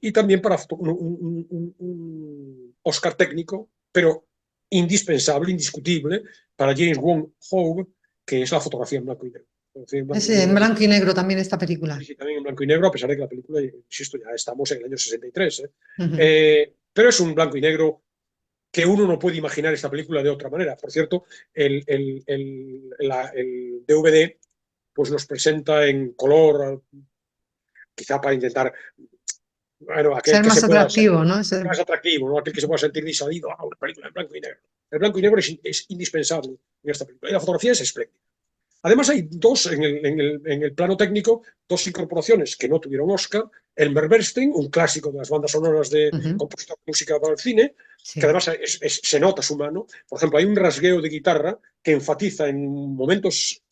Y también para un Oscar técnico, pero indispensable, indiscutible, para James Wong Howe, que es la fotografía en blanco y negro. Es en blanco y negro también esta película. Sí, también en blanco y negro, a pesar de que la película, insisto, ya estamos en el año 63. Uh-huh. Pero es un blanco y negro que uno no puede imaginar esta película de otra manera. Por cierto, el DVD pues nos presenta en color, quizá para intentar, bueno, aquel Ser que más se pueda atractivo, sentir ¿no? más atractivo, ¿no? Aquel que se pueda sentir disuadido, una película en blanco y negro. El blanco y negro es indispensable en esta película. Y la fotografía es espléndida. Además, hay dos, en el plano técnico, dos incorporaciones que no tuvieron Oscar. Elmer Bernstein, un clásico de las bandas sonoras de Ujú, compositor de música para el cine, que sí. además se nota su mano. Por ejemplo, hay un rasgueo de guitarra que enfatiza en momentos,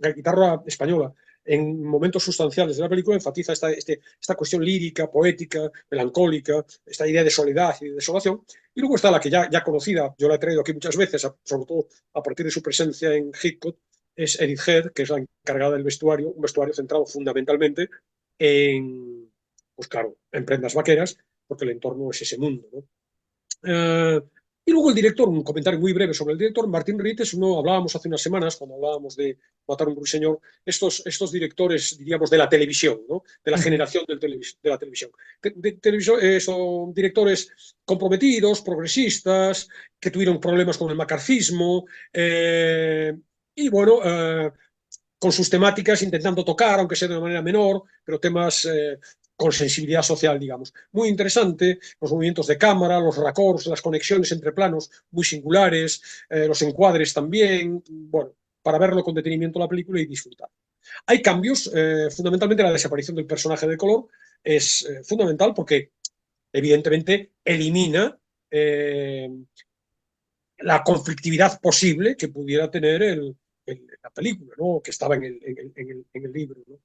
la guitarra española, en momentos sustanciales de la película, enfatiza esta cuestión lírica, poética, melancólica, esta idea de soledad y de desolación. Y luego está la que ya conocida, yo la he traído aquí muchas veces, sobre todo a partir de su presencia en Hitchcock, es Edith Head, que es la encargada del vestuario, un vestuario centrado fundamentalmente en, pues claro, en prendas vaqueras, porque el entorno es ese mundo, ¿no? Y luego el director, un comentario muy breve sobre el director, Martin Ritt, es uno, hablábamos hace unas semanas, cuando hablábamos de Matar a un ruiseñor, estos directores, diríamos, de la televisión, ¿no? De la Ujú. generación de la televisión. Son directores comprometidos, progresistas, que tuvieron problemas con el macarcismo, y bueno, con sus temáticas intentando tocar, aunque sea de una manera menor, pero temas con sensibilidad social, digamos. Muy interesante, los movimientos de cámara, los raccords, las conexiones entre planos muy singulares, los encuadres también, bueno, para verlo con detenimiento la película y disfrutar. Hay cambios, fundamentalmente la desaparición del personaje de color es fundamental porque evidentemente elimina la conflictividad posible que pudiera tener la película, ¿no? Que estaba en el libro. ¿No?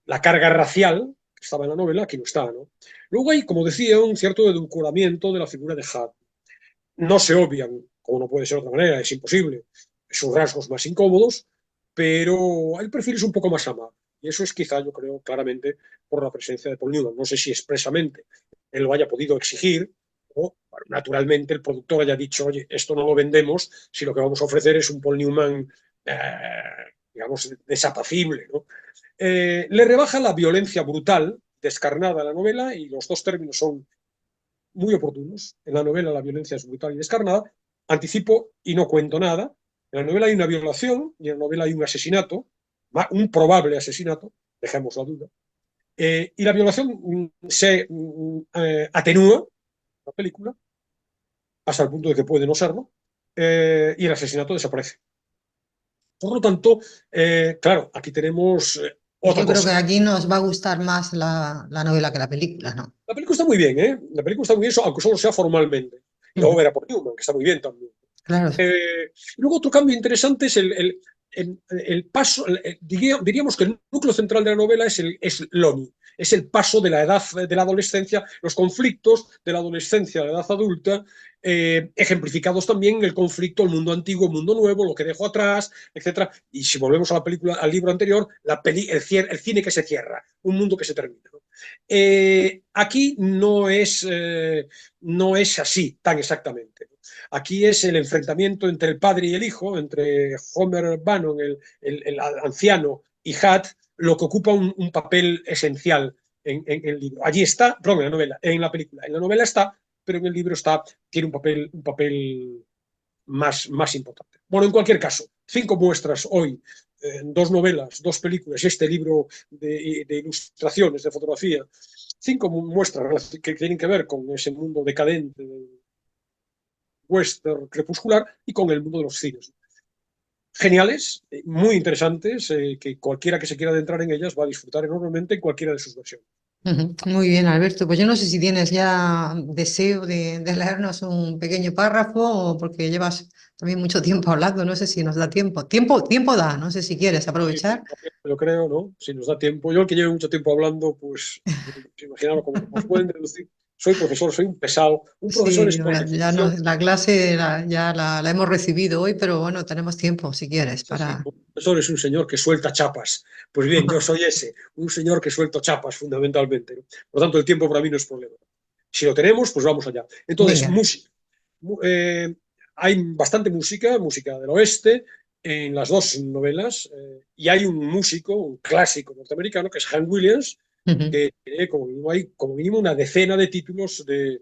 La carga racial que estaba en la novela, aquí no está. ¿No? Luego hay, como decía, un cierto edulcoramiento de la figura de Had. No se obvian, como no puede ser de otra manera, es imposible, sus rasgos más incómodos, pero el perfil es un poco más amable. Y eso es quizá, yo creo, claramente por la presencia de Paul Newman. No sé si expresamente él lo haya podido exigir o, bueno, naturalmente, el productor haya dicho, oye, esto no lo vendemos si lo que vamos a ofrecer es un Paul Newman, digamos, desapacible. ¿No? Le rebaja la violencia brutal, descarnada a la novela, y los dos términos son muy oportunos. En la novela la violencia es brutal y descarnada. Anticipo y no cuento nada. En la novela hay una violación y en la novela hay un asesinato, un probable asesinato, dejemos la duda. Y la violación se atenúa en la película hasta el punto de que puede no serlo, y el asesinato desaparece. Por lo tanto, claro, aquí tenemos otra Yo creo cosa. que aquí nos va a gustar más la novela que la película, ¿no? La película está muy bien, ¿eh? La película está muy bien, aunque solo sea formalmente. Y luego Ujú, verá por Newman, que está muy bien también. claro. Luego otro cambio interesante es el paso, diríamos que el núcleo central de la novela es Lonnie, es el paso de la edad de la adolescencia, los conflictos de la adolescencia a la edad adulta, ejemplificados también en el conflicto, el mundo antiguo, el mundo nuevo, lo que dejó atrás, etcétera. Y si volvemos a la película, al libro anterior, el cine que se cierra, un mundo que se termina. ¿No? Aquí no es así tan exactamente. ¿No? Aquí es el enfrentamiento entre el padre y el hijo, entre Homer Bannon, el anciano, y Had, lo que ocupa un papel esencial en el libro. Allí está, perdón, en la novela, en la película. En la novela está, pero en el libro tiene un papel más importante. Bueno, en cualquier caso, 5 muestras hoy, 2 novelas, 2 películas, este libro de ilustraciones, de fotografía, 5 muestras que tienen que ver con ese mundo decadente western crepuscular y con el mundo de los cines. Geniales, muy interesantes, que cualquiera que se quiera adentrar en ellas va a disfrutar enormemente en cualquiera de sus versiones. Ujú, muy bien, Alberto. Pues yo no sé si tienes ya deseo de leernos un pequeño párrafo o porque llevas también mucho tiempo hablando. No sé si nos da tiempo. Tiempo da, no sé si quieres Sí, aprovechar. yo creo, ¿no? Si nos da tiempo. Yo, el que lleve mucho tiempo hablando, pues, imaginaros como os pueden reducir. Soy profesor, soy un pesado. Un profesor Sí, es por bueno, ya no, definición. la clase ya la hemos recibido hoy, pero bueno, tenemos tiempo si quieres Es así. para... Un profesor es un señor que suelta chapas. Pues bien, yo soy ese, un señor que suelto chapas, fundamentalmente. ¿No? Por lo tanto, el tiempo para mí no es problema. Si lo tenemos, pues vamos allá. Entonces, Venga. música. Hay bastante música, música del oeste, en las dos novelas, y hay un músico, un clásico norteamericano, que es Hank Williams, Ujú. que tiene como mínimo una decena de títulos de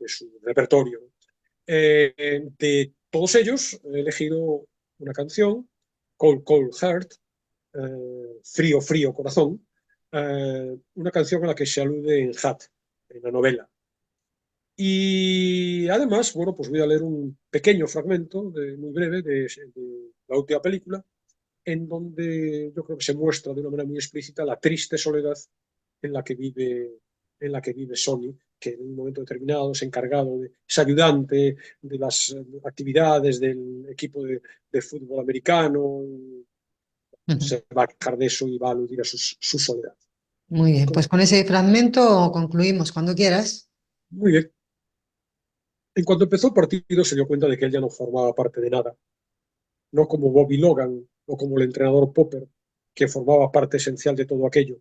su repertorio. De todos ellos he elegido una canción, Cold Cold Heart, Frío Frío Corazón, una canción a la que se alude en Hat, en la novela. Y además, bueno, pues voy a leer un pequeño fragmento, muy breve, de la última película, en donde yo creo que se muestra de una manera muy explícita la triste soledad en la que vive Sony, que en un momento determinado es encargado, es ayudante de las actividades del equipo de fútbol americano, Ujú. se va a quejar de eso y va a aludir a su soledad. Muy bien, pues con ese fragmento concluimos cuando quieras. Muy bien. En cuanto empezó el partido se dio cuenta de que él ya no formaba parte de nada, no como Bobby Logan o como el entrenador Popper, que formaba parte esencial de todo aquello.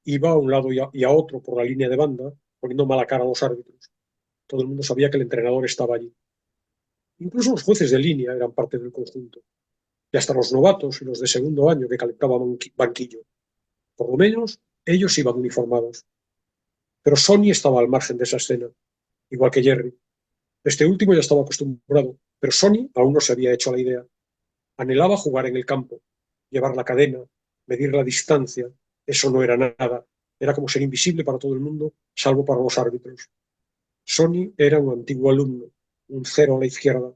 Iba a un lado y a otro por la línea de banda, poniendo mala cara a los árbitros. Todo el mundo sabía que el entrenador estaba allí. Incluso los jueces de línea eran parte del conjunto. Y hasta los novatos y los de segundo año que calentaban banquillo. Por lo menos, ellos iban uniformados. Pero Sonny estaba al margen de esa escena, igual que Jerry. Este último ya estaba acostumbrado, pero Sonny aún no se había hecho a la idea. Anhelaba jugar en el campo, llevar la cadena, medir la distancia. Eso no era nada. Era como ser invisible para todo el mundo, salvo para los árbitros. Sonny era un antiguo alumno, un cero a la izquierda.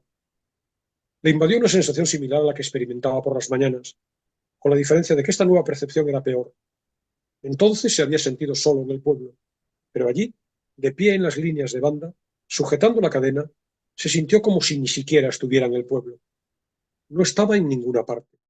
Le invadió una sensación similar a la que experimentaba por las mañanas, con la diferencia de que esta nueva percepción era peor. Entonces se había sentido solo en el pueblo, pero allí, de pie en las líneas de banda, sujetando la cadena, se sintió como si ni siquiera estuviera en el pueblo. No estaba en ninguna parte.